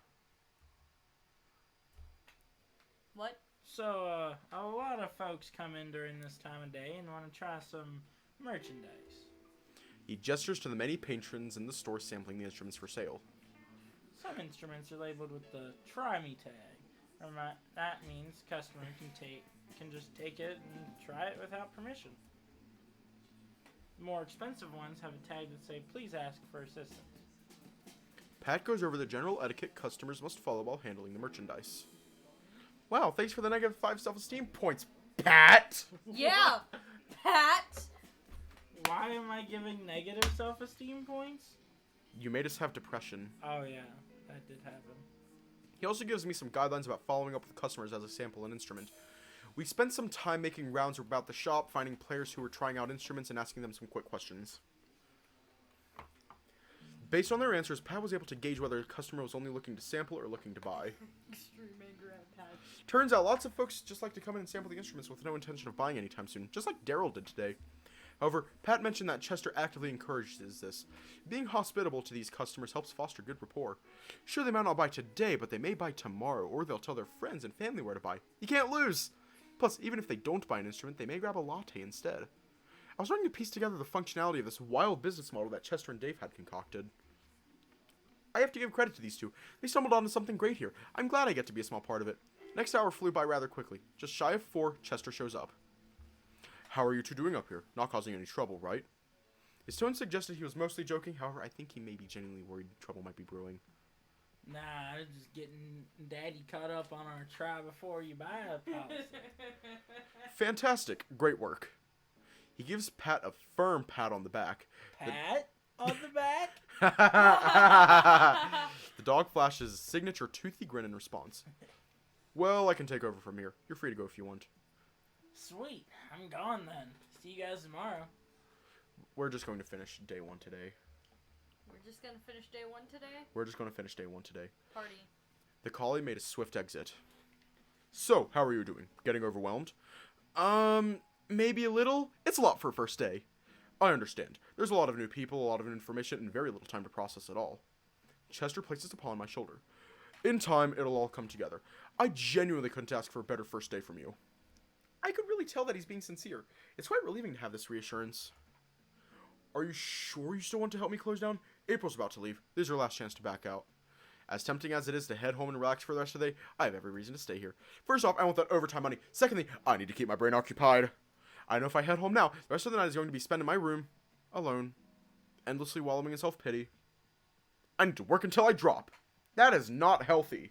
What? So, a lot of folks come in during this time of day and want to try some merchandise. He gestures to the many patrons in the store sampling the instruments for sale. Some instruments are labeled with the Try Me tag. That means customer can just take it and try it without permission. The more expensive ones have a tag that say, please ask for assistance. Pat goes over the general etiquette customers must follow while handling the merchandise. Wow, thanks for the -5 self-esteem points, Pat! Yeah, Pat! Why am I giving negative self-esteem points? You made us have depression. Oh yeah, that did happen. He also gives me some guidelines about following up with customers as I sample an instrument. We spent some time making rounds about the shop, finding players who were trying out instruments and asking them some quick questions. Based on their answers, Pat was able to gauge whether a customer was only looking to sample or looking to buy. Extreme anger at Pat. Turns out lots of folks just like to come in and sample the instruments with no intention of buying anytime soon, just like Daryl did today. However, Pat mentioned that Chester actively encourages this. Being hospitable to these customers helps foster good rapport. Sure, they might not buy today, but they may buy tomorrow, or they'll tell their friends and family where to buy. You can't lose! Plus, even if they don't buy an instrument, they may grab a latte instead. I was starting to piece together the functionality of this wild business model that Chester and Dave had concocted. I have to give credit to these two. They stumbled onto something great here. I'm glad I get to be a small part of it. Next hour flew by rather quickly. Just shy of 4, Chester shows up. How are you two doing up here? Not causing any trouble, right? His tone suggested he was mostly joking, however, I think he may be genuinely worried trouble might be brewing. Nah, just getting Daddy caught up on our try before you buy a policy. Fantastic. Great work. He gives Pat a firm pat on the back. Pat on the back? The dog flashes a signature toothy grin in response. Well, I can take over from here. You're free to go if you want. Sweet. I'm gone then. See you guys tomorrow. We're just going to finish day 1 today. We're just gonna finish day 1 today? We're just going to finish day 1 today. Party. The collie made a swift exit. So, how are you doing? Getting overwhelmed? Maybe a little? It's a lot for a first day. I understand. There's a lot of new people, a lot of information, and very little time to process it all. Chester places a paw on my shoulder. In time, it'll all come together. I genuinely couldn't ask for a better first day from you. I could really tell that he's being sincere. It's quite relieving to have this reassurance. Are you sure you still want to help me close down? April's about to leave. This is her last chance to back out. As tempting as it is to head home and relax for the rest of the day, I have every reason to stay here. First off, I want that overtime money. Secondly, I need to keep my brain occupied. I know if I head home now, the rest of the night is going to be spent in my room, alone, endlessly wallowing in self-pity. I need to work until I drop. That is not healthy.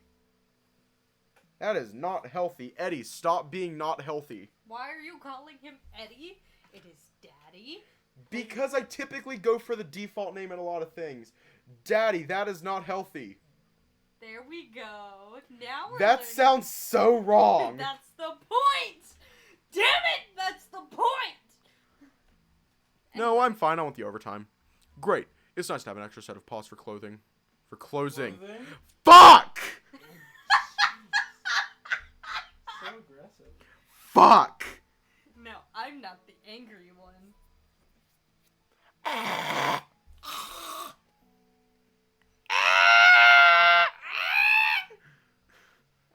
That is not healthy. Eddie, stop being not healthy. Why are you calling him Eddie? It is Daddy. Because I typically go for the default name in a lot of things. Daddy, that is not healthy. There we go. Now we're That learning. sounds so wrong. That's the point! Damn it! That's the point! No, I'm fine. I want the overtime. Great. It's nice to have an extra set of paws for clothing. For closing. Fuck! So aggressive. Fuck! No, I'm not the angry one.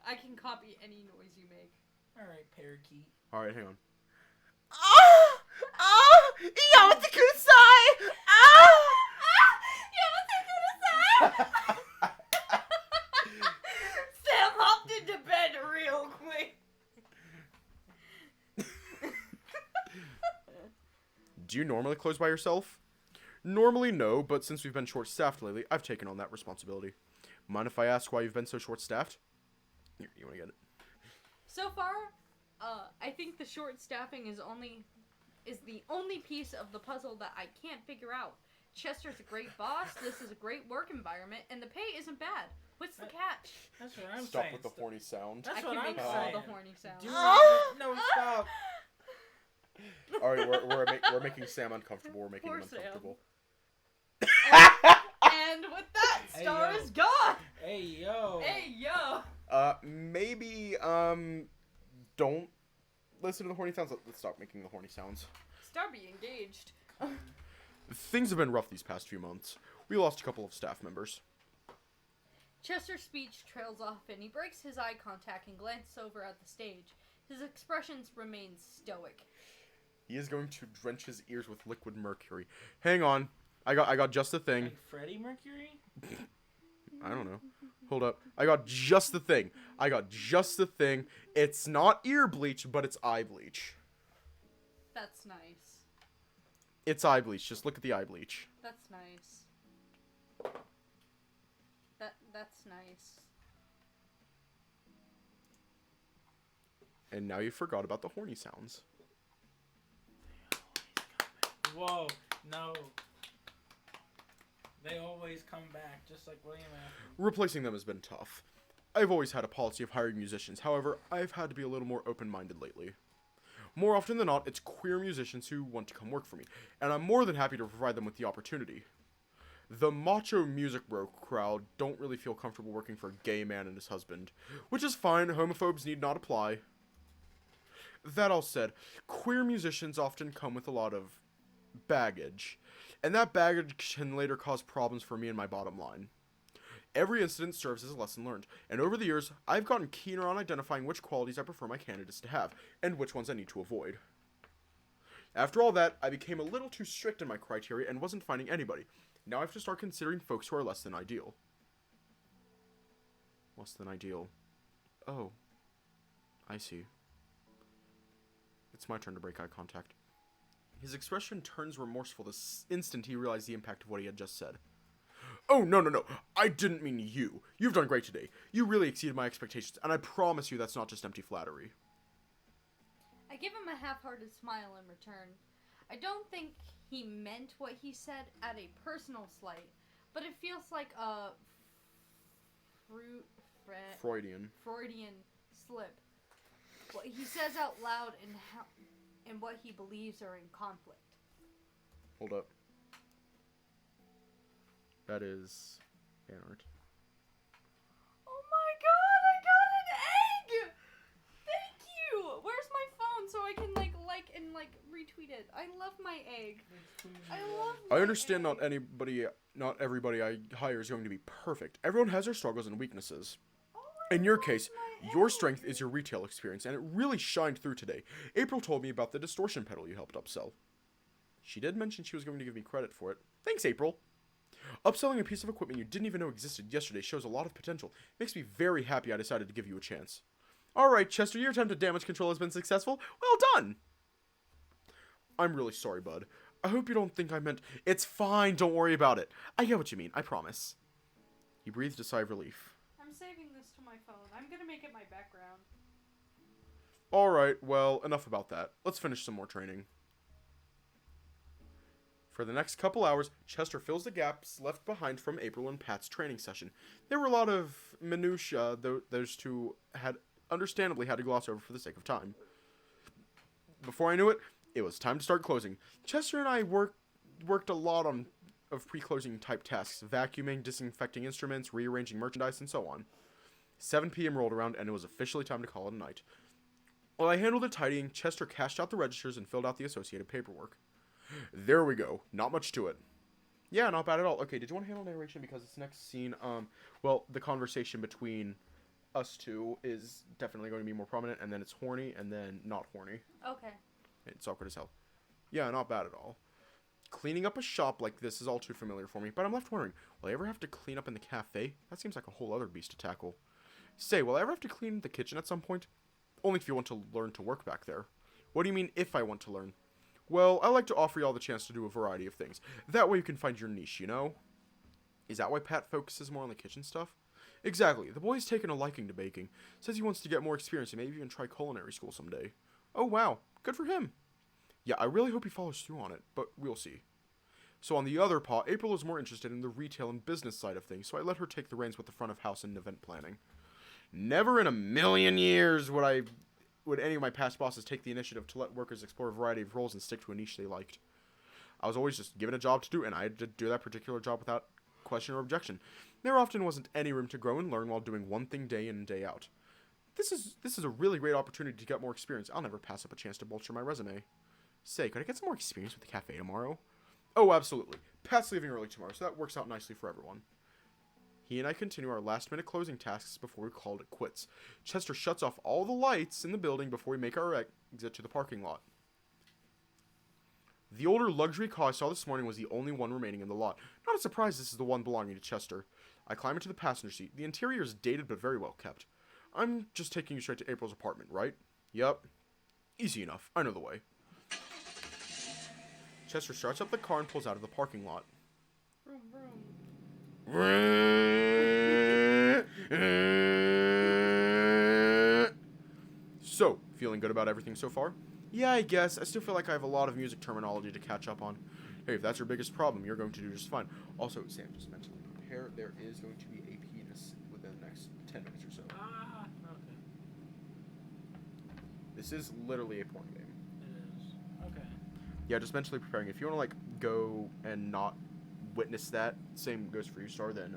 I can copy any noise you make. Alright, parakeet. Alright, hang on. Sam hopped into bed real quick. Do you normally close by yourself? Normally, no, but since we've been short-staffed lately, I've taken on that responsibility. Mind if I ask why you've been so short-staffed? Here, you want to get it? So far, I think the short staffing is the only piece of the puzzle that I can't figure out. Chester's a great boss, this is a great work environment, and the pay isn't bad. What's the catch? That's what I'm Stop saying. with the horny sound. That's I what can I'm make all saying. the horny sounds. Do not, no, stop. Alright, we're making Sam uncomfortable. We're making Poor him uncomfortable. And with that, Hey, Star yo. is gone! Hey, yo. Hey, yo! Maybe, don't listen to the horny sounds. Let's stop making the horny sounds. Star be engaged. Things have been rough these past few months. We lost a couple of staff members. Chester's speech trails off and he breaks his eye contact and glances over at the stage. His expressions remain stoic. He is going to drench his ears with liquid mercury. Hang on. I got just the thing. Like Freddie Mercury? I don't know. Hold up. I got just the thing. It's not ear bleach, but it's eye bleach. That's nice. It's eye bleach. Just look at the eye bleach. That's nice. That's nice. And now you forgot about the horny sounds. Whoa, no. They always come back, just like William Afton. Replacing them has been tough. I've always had a policy of hiring musicians. However, I've had to be a little more open-minded lately. More often than not, it's queer musicians who want to come work for me, and I'm more than happy to provide them with the opportunity. The macho music bro crowd don't really feel comfortable working for a gay man and his husband, which is fine, homophobes need not apply. That all said, queer musicians often come with a lot of baggage, and that baggage can later cause problems for me and my bottom line. Every incident serves as a lesson learned, and over the years, I've gotten keener on identifying which qualities I prefer my candidates to have, and which ones I need to avoid. After all that, I became a little too strict in my criteria and wasn't finding anybody. Now I have to start considering folks who are less than ideal. Less than ideal. Oh. I see. It's my turn to break eye contact. His expression turns remorseful the instant he realized the impact of what he had just said. Oh, no. I didn't mean you. You've done great today. You really exceeded my expectations, and I promise you that's not just empty flattery. I give him a half-hearted smile in return. I don't think he meant what he said at a personal slight, but it feels like a Freudian slip. What he says out loud and what he believes are in conflict. Hold up. That is fan art. Oh my god, I got an egg! Thank you! Where's my phone so I can like and retweet it? I love my egg. I love my I understand egg. not everybody I hire is going to be perfect. Everyone has their struggles and weaknesses. Oh, I In your love case, my your egg. strength is your retail experience, and it really shined through today. April told me about the distortion pedal you helped upsell. She did mention she was going to give me credit for it. Thanks, April. Upselling a piece of equipment you didn't even know existed yesterday shows a lot of potential. Makes me very happy I decided to give you a chance. Alright, Chester, your attempt at damage control has been successful. Well done! I'm really sorry, bud. I hope you don't think I meant... It's fine, don't worry about it. I get what you mean, I promise. He breathed a sigh of relief. I'm saving this to my phone. I'm gonna make it my background. Alright, well, enough about that. Let's finish some more training. For the next couple hours, Chester fills the gaps left behind from April and Pat's training session. There were a lot of minutiae those two had understandably had to gloss over for the sake of time. Before I knew it, it was time to start closing. Chester and I worked a lot of pre-closing type tasks, vacuuming, disinfecting instruments, rearranging merchandise, and so on. 7 p.m. rolled around, and it was officially time to call it a night. While I handled the tidying, Chester cashed out the registers and filled out the associated paperwork. There we go. Not much to it. Yeah, not bad at all. Okay, did you want to handle narration? Because this next scene, well, the conversation between us two is definitely going to be more prominent, and then it's horny, and then not horny. Okay. It's awkward as hell. Yeah, not bad at all. Cleaning up a shop like this is all too familiar for me, but I'm left wondering, will I ever have to clean up in the cafe? That seems like a whole other beast to tackle. Say, will I ever have to clean the kitchen at some point? Only if you want to learn to work back there. What do you mean, if I want to learn? Well, I like to offer y'all the chance to do a variety of things. That way you can find your niche, you know? Is that why Pat focuses more on the kitchen stuff? Exactly. The boy's taken a liking to baking. Says he wants to get more experience and maybe even try culinary school someday. Oh, wow. Good for him. Yeah, I really hope he follows through on it, but we'll see. So on the other paw, April is more interested in the retail and business side of things, so I let her take the reins with the front of house and event planning. Never in a million years would any of my past bosses take the initiative to let workers explore a variety of roles and stick to a niche they liked. I was always just given a job to do, and I had to do that particular job without question or objection. There often wasn't any room to grow and learn while doing one thing day in and day out. This is a really great opportunity to get more experience. I'll never pass up a chance to bolster my resume. Say, could I get some more experience with the cafe tomorrow? Oh, absolutely. Pat's leaving early tomorrow, so that works out nicely for everyone. He and I continue our last-minute closing tasks before we call it quits. Chester shuts off all the lights in the building before we make our exit to the parking lot. The older luxury car I saw this morning was the only one remaining in the lot. Not a surprise this is the one belonging to Chester. I climb into the passenger seat. The interior is dated but very well kept. I'm just taking you straight to April's apartment, right? Yup. Easy enough. I know the way. Chester starts up the car and pulls out of the parking lot. Vroom, vroom. So, feeling good about everything so far? Yeah, I guess. I still feel like I have a lot of music terminology to catch up on. Hey, if that's your biggest problem, you're going to do just fine. Also, Sam, just mentally prepare. There is going to be a penis within the next 10 minutes or so. Okay. This is literally a porn game. It is. Okay. Yeah, just mentally preparing. If you want to, like, go and not witness that, same goes for you, Star, then,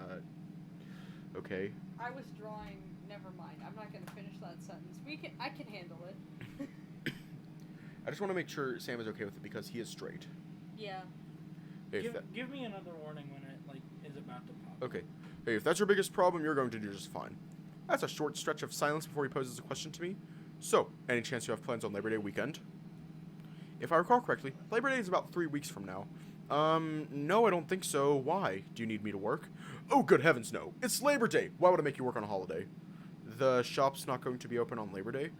okay. I was drawing. Never mind. I'm not going to finish that sentence. I can handle it. I just want to make sure Sam is okay with it because he is straight. Yeah. Hey, Give me another warning when it, like, is about to pop. Okay. Hey, if that's your biggest problem, you're going to do just fine. That's a short stretch of silence before he poses a question to me. So, any chance you have plans on Labor Day weekend? If I recall correctly, Labor Day is about 3 weeks from now. No, I don't think so. Why? Do you need me to work? Oh, good heavens, no. It's Labor Day. Why would I make you work on a holiday? The shop's not going to be open on Labor Day?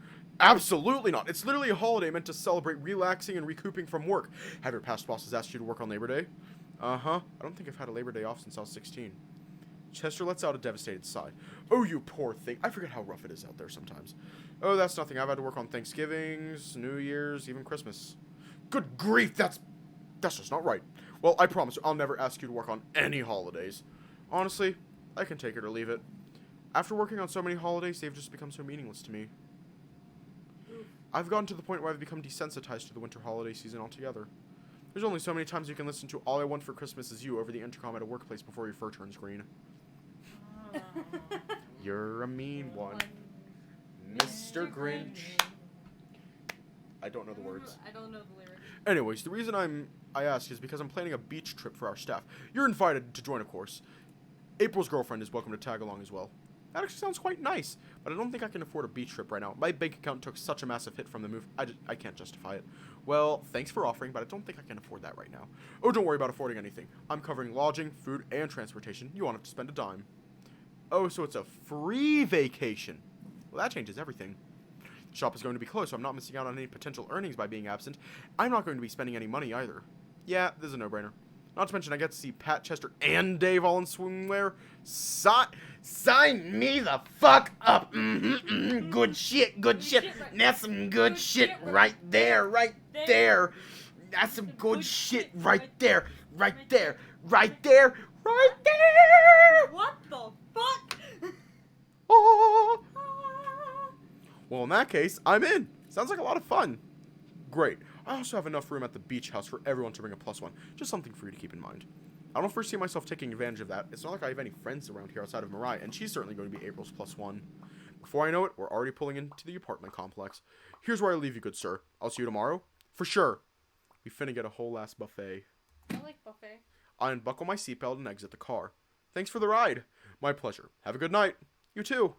Absolutely not. It's literally a holiday meant to celebrate relaxing and recouping from work. Have your past bosses asked you to work on Labor Day? Uh-huh. I don't think I've had a Labor Day off since I was 16. Chester lets out a devastated sigh. Oh, you poor thing. I forget how rough it is out there sometimes. Oh, that's nothing. I've had to work on Thanksgivings, New Year's, even Christmas. Good grief, that's just not right. Well, I promise I'll never ask you to work on any holidays. Honestly, I can take it or leave it. After working on so many holidays, they've just become so meaningless to me. I've gotten to the point where I've become desensitized to the winter holiday season altogether. There's only so many times you can listen to All I Want for Christmas Is You over the intercom at a workplace before your fur turns green. You're a mean one, Mr. Grinch. I don't know the words. I don't know the lyrics. Anyways, the reason I ask is because I'm planning a beach trip for our staff. You're invited to join, of course. April's girlfriend is welcome to tag along as well. That actually sounds quite nice, but I don't think I can afford a beach trip right now. My bank account took such a massive hit from the move, I can't justify it. Well, thanks for offering, but I don't think I can afford that right now. Oh, don't worry about affording anything. I'm covering lodging, food, and transportation. You won't have to spend a dime. Oh, so it's a free vacation. Well, that changes everything. The shop is going to be closed, so I'm not missing out on any potential earnings by being absent. I'm not going to be spending any money either. Yeah, this is a no-brainer. Not to mention I get to see Pat, Chester, and Dave all in swimwear. Sign me the fuck up. Good shit, good shit. Right. That's some good shit shit right there, right there. That's some good shit right there. Right there. Right there. Right there. What the fuck? Oh. Well, in that case, I'm in. Sounds like a lot of fun. Great. I also have enough room at the beach house for everyone to bring a +1. Just something for you to keep in mind. I don't foresee myself taking advantage of that. It's not like I have any friends around here outside of Mariah, and she's certainly going to be April's +1. Before I know it, we're already pulling into the apartment complex. Here's where I leave you, good sir. I'll see you tomorrow. For sure. We finna get a whole ass buffet. I like buffet. I unbuckle my seatbelt and exit the car. Thanks for the ride. My pleasure. Have a good night. You too.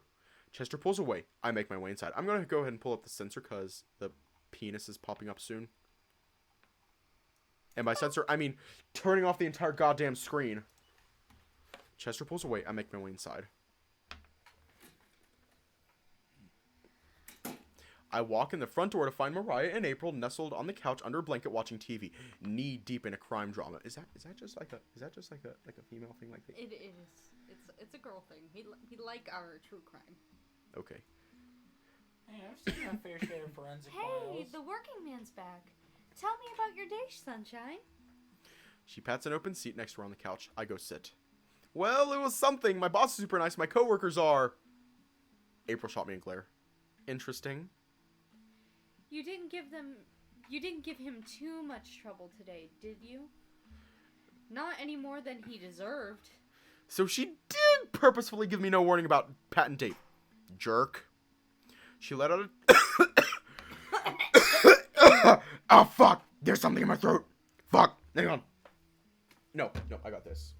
Chester pulls away. I make my way inside. I'm gonna go ahead and pull up the sensor because the penis is popping up soon. And by sensor, I mean turning off the entire goddamn screen. Chester pulls away. I make my way inside. I walk in the front door to find Mariah and April nestled on the couch under a blanket watching TV, knee deep in a crime drama. Is that just like a female thing like that? It is. It's a girl thing. He like our true crime. Okay. Hey, I've seen our fair share of forensic Hey, files. the working man's back. Tell me about your day, sunshine. She pats an open seat next to her on the couch. I go sit. Well, it was something. My boss is super nice. My coworkers are. April shot me a glare. Interesting. You didn't give him too much trouble today, did you? Not any more than he deserved. So she did purposefully give me no warning about patent tape. Jerk. She let out a... Oh, fuck. There's something in my throat. Fuck. Hang on. No, I got this.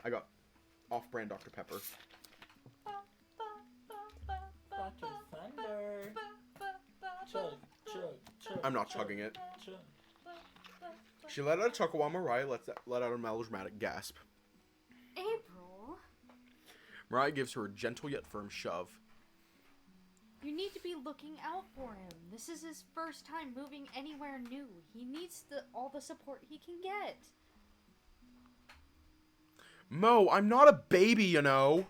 I got off-brand Dr. Pepper. Dr. Thunder. Chug, chug, chug. I'm not chugging it. She let out a chuckle while Mariah let out a melodramatic gasp. April, Mariah gives her a gentle yet firm shove. you need to be looking out for him. This is his first time moving anywhere new. He needs all the support he can get. Mo, I'm not a baby, you know.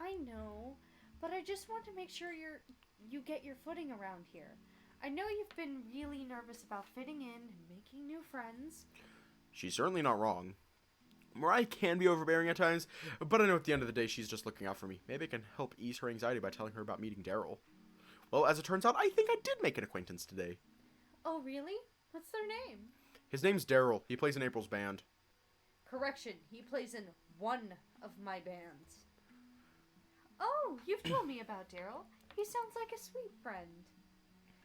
I know, but I just want to make sure you get your footing around here. I know you've been really nervous about fitting in and making new friends. She's certainly not wrong. Mariah can be overbearing at times, but I know at the end of the day she's just looking out for me. Maybe I can help ease her anxiety by telling her about meeting Daryl. Well, as it turns out, I think I did make an acquaintance today. Oh, really? What's their name? His name's Daryl. He plays in April's band. Correction, he plays in one of my bands. Oh, you've told me about Daryl. He sounds like a sweet friend.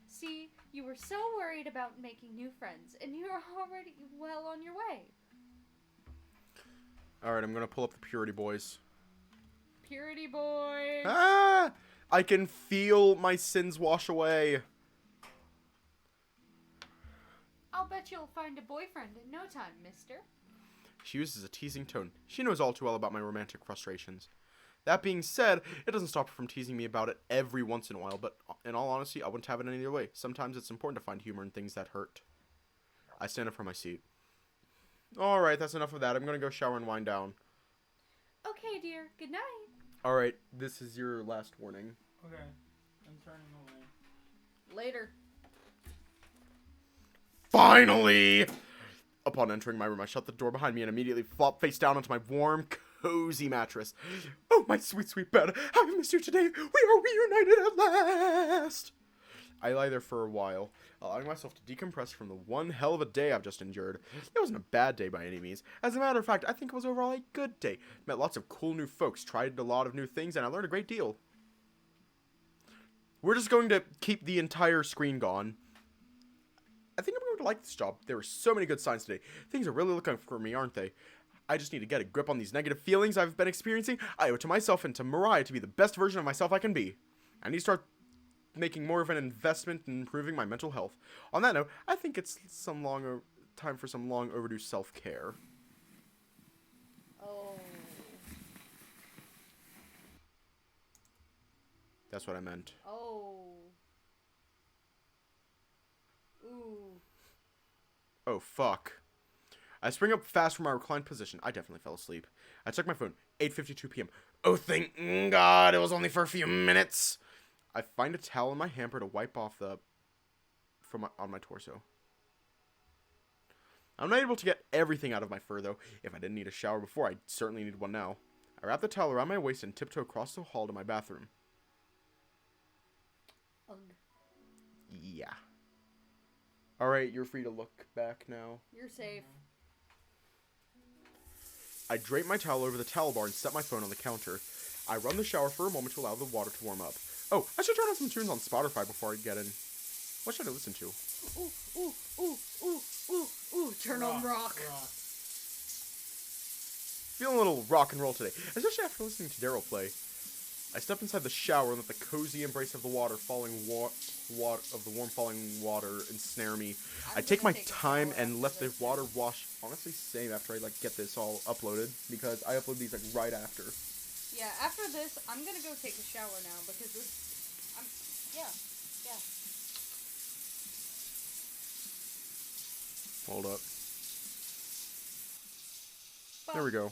See, you were so worried about making new friends, and you're already well on your way. Alright, I'm gonna pull up the Purity Boys. Purity boys! Ah! I can feel my sins wash away. I'll bet you'll find a boyfriend in no time, mister. She uses a teasing tone. She knows all too well about my romantic frustrations. That being said, it doesn't stop her from teasing me about it every once in a while, but in all honesty, I wouldn't have it any other way. Sometimes it's important to find humor in things that hurt. I stand up from my seat. Alright, that's enough of that. I'm gonna go shower and wind down. Okay, dear. Good night. Alright, this is your last warning. Okay, I'm turning away. Later. Finally! Upon entering my room, I shut the door behind me and immediately flop face down onto my warm, cozy mattress. Oh, my sweet, sweet bed. How I missed you today. We are reunited at last. I lie there for a while, allowing myself to decompress from the one hell of a day I've just endured. It wasn't a bad day by any means. As a matter of fact, I think it was overall a good day. Met lots of cool new folks, tried a lot of new things, and I learned a great deal. We're just going to keep the entire screen gone. I think I'm going to like this job. There were so many good signs today. Things are really looking for me, aren't they? I just need to get a grip on these negative feelings I've been experiencing. I owe it to myself and to Mariah to be the best version of myself I can be. I need to start making more of an investment in improving my mental health. On that note, I think it's time for some long overdue self-care. Oh. That's what I meant. Oh. Ooh. Oh, fuck. I spring up fast from my reclined position. I definitely fell asleep. I check my phone. 8:52 p.m. Oh, thank God, it was only for a few minutes. I find a towel in my hamper to wipe off on my torso. I'm not able to get everything out of my fur, though. If I didn't need a shower before, I certainly need one now. I wrap the towel around my waist and tiptoe across the hall to my bathroom. Ugh. Yeah. Alright, you're free to look back now. You're safe. I drape my towel over the towel bar and set my phone on the counter. I run the shower for a moment to allow the water to warm up. Oh, I should turn on some tunes on Spotify before I get in. What should I listen to? Ooh, turn on rock. Feeling a little rock and roll today, especially after listening to Daryl play. I step inside the shower and let the cozy embrace of the water falling of the warm falling water ensnare me. I take my time and let the water wash. Honestly, same after I get this all uploaded, because I upload these right after. Yeah, after this, I'm gonna go take a shower now because this. Yeah. Hold up. There we go.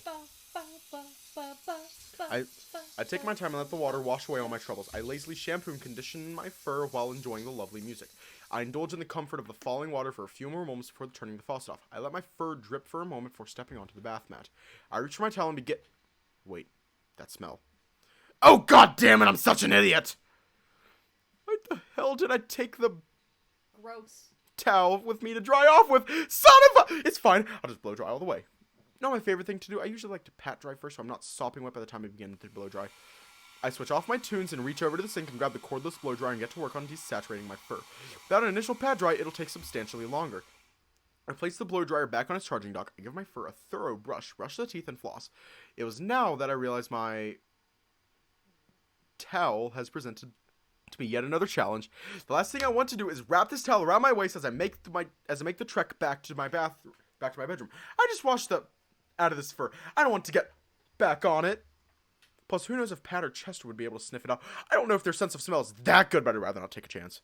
I take my time and let the water wash away all my troubles. I lazily shampoo and condition my fur while enjoying the lovely music. I indulge in the comfort of the falling water for a few more moments before turning the faucet off. I let my fur drip for a moment before stepping onto the bath mat. I reach for my towel and begin. Wait, that smell. Oh, god damn it, I'm such an idiot! What the hell did I take the Gross. towel with me to dry off with? Son of a... It's fine, I'll just blow dry all the way. Not my favorite thing to do. I usually like to pat dry first so I'm not sopping wet by the time I begin to blow dry. I switch off my tunes and reach over to the sink and grab the cordless blow dryer and get to work on desaturating my fur. Without an initial pat dry, it'll take substantially longer. I place the blow dryer back on its charging dock. I give my fur a thorough brush the teeth, and floss. It was now that I realized my towel has presented to me yet another challenge. The last thing I want to do is wrap this towel around my waist as I make the trek back to my bedroom. I just washed out of this fur. I don't want to get back on it. Plus, who knows if Pat or Chester would be able to sniff it out. I don't know if their sense of smell is that good, but I'd rather not take a chance.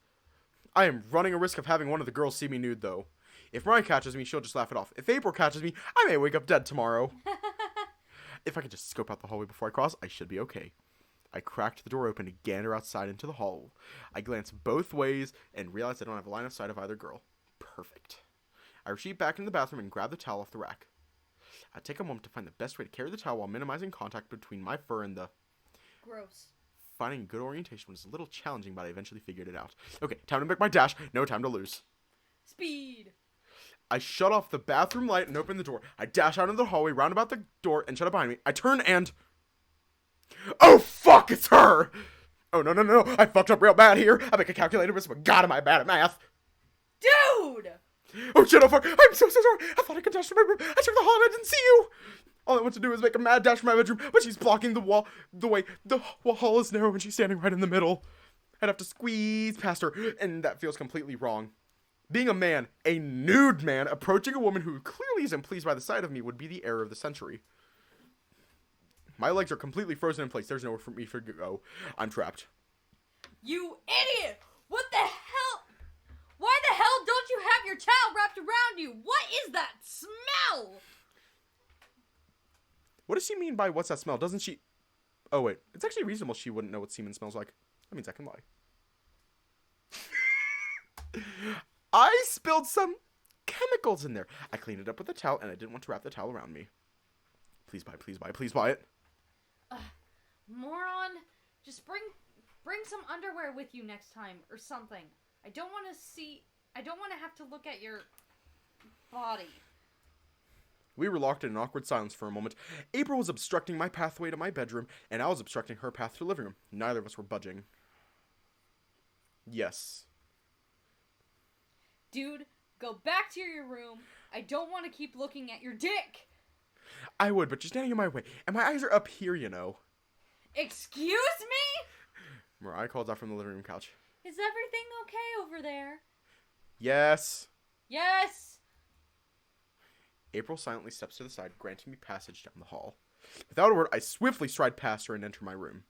I am running a risk of having one of the girls see me nude, though. If Mariah catches me, she'll just laugh it off. If April catches me, I may wake up dead tomorrow. If I can just scope out the hallway before I cross, I should be okay. I cracked the door open to gander outside into the hall. I glance both ways and realize I don't have a line of sight of either girl. Perfect. I retreat back into the bathroom and grab the towel off the rack. I take a moment to find the best way to carry the towel while minimizing contact between my fur and the... Gross. Finding good orientation was a little challenging, but I eventually figured it out. Okay, time to make my dash. No time to lose. Speed. I shut off the bathroom light and open the door. I dash out into the hallway, round about the door, and shut it behind me. I turn and... Oh, fuck, it's her! Oh, no. I fucked up real bad here. I make a calculated risk, but God, am I bad at math. Dude! Oh shit, oh fuck, I'm so sorry. I thought I could dash to my room. I checked the hall and I didn't see you. All I want to do is make a mad dash for my bedroom, but she's blocking the wall, the way. The hall is narrow and she's standing right in the middle. I'd have to squeeze past her, and that feels completely wrong. Being a man, a nude man, approaching a woman who clearly isn't pleased by the sight of me would be the error of the century. My legs are completely frozen in place. There's nowhere for me to go. I'm trapped. You idiot! What the hell? Why the hell don't you have your towel wrapped around you? What is that smell? What does she mean by what's that smell? Doesn't she... Oh, wait. It's actually reasonable she wouldn't know what semen smells like. That means I can lie. I spilled some chemicals in there. I cleaned it up with a towel, and I didn't want to wrap the towel around me. Please buy it. Moron. Just bring some underwear with you next time, or something. I don't want to have to look at your body. We were locked in an awkward silence for a moment. April was obstructing my pathway to my bedroom, and I was obstructing her path to the living room. Neither of us were budging. Yes. Dude, go back to your room. I don't want to keep looking at your dick. I would, but you're standing in my way, and my eyes are up here, you know. Excuse me? Mariah calls out from the living room couch. Is everything okay over there? Yes. Yes. April silently steps to the side, granting me passage down the hall. Without a word, I swiftly stride past her and enter my room.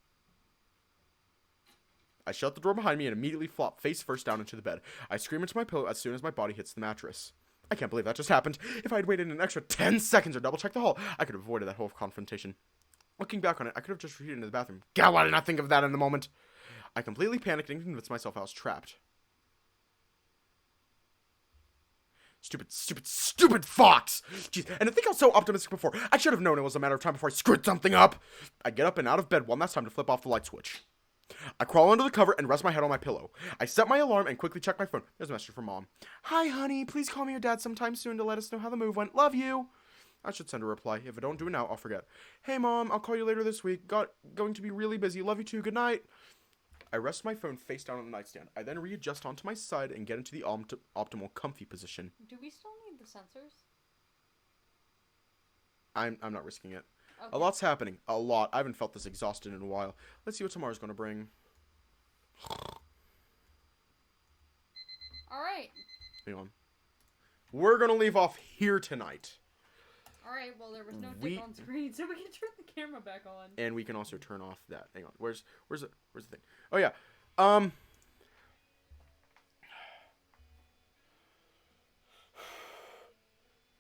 I shut the door behind me and immediately flop face first down into the bed. I scream into my pillow as soon as my body hits the mattress. I can't believe that just happened. If I had waited an extra 10 seconds or double-checked the hall, I could have avoided that whole confrontation. Looking back on it, I could have just retreated into the bathroom. God, why did I not think of that in the moment? I completely panicked and convinced myself I was trapped. Stupid fox! Jeez, and I think I was so optimistic before. I should have known it was a matter of time before I screwed something up. I get up and out of bed one last time to flip off the light switch. I crawl under the cover and rest my head on my pillow. I set my alarm and quickly check my phone. There's a message from Mom. Hi, honey. Please call me your dad sometime soon to let us know how the move went. Love you. I should send a reply. If I don't do it now, I'll forget. Hey, Mom. I'll call you later this week. Going to be really busy. Love you too. Good night. I rest my phone face down on the nightstand. I then readjust onto my side and get into the optimal comfy position. Do we still need the sensors? I'm not risking it. Okay. A lot's happening. A lot. I haven't felt this exhausted in a while. Let's see what tomorrow's going to bring. Alright. Hang on. We're going to leave off here tonight. Alright, well, there was no dick on screen, so we can turn the camera back on. And we can also turn off that. Hang on. Where's the thing? Oh, yeah.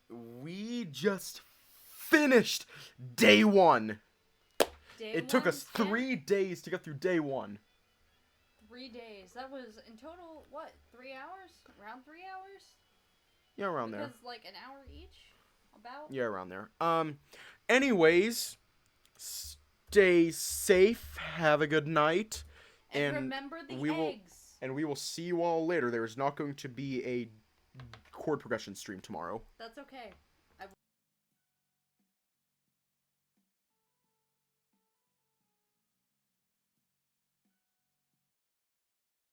We just finished day 1. It took us 3 days to get through day 1. 3 days. That was in total, what, 3 hours? Around 3 hours? Yeah, around there. Because, like, an hour each? About? Yeah, around there. Anyways, stay safe. Have a good night. And remember the eggs. We will see you all later. There is not going to be a chord progression stream tomorrow. That's okay.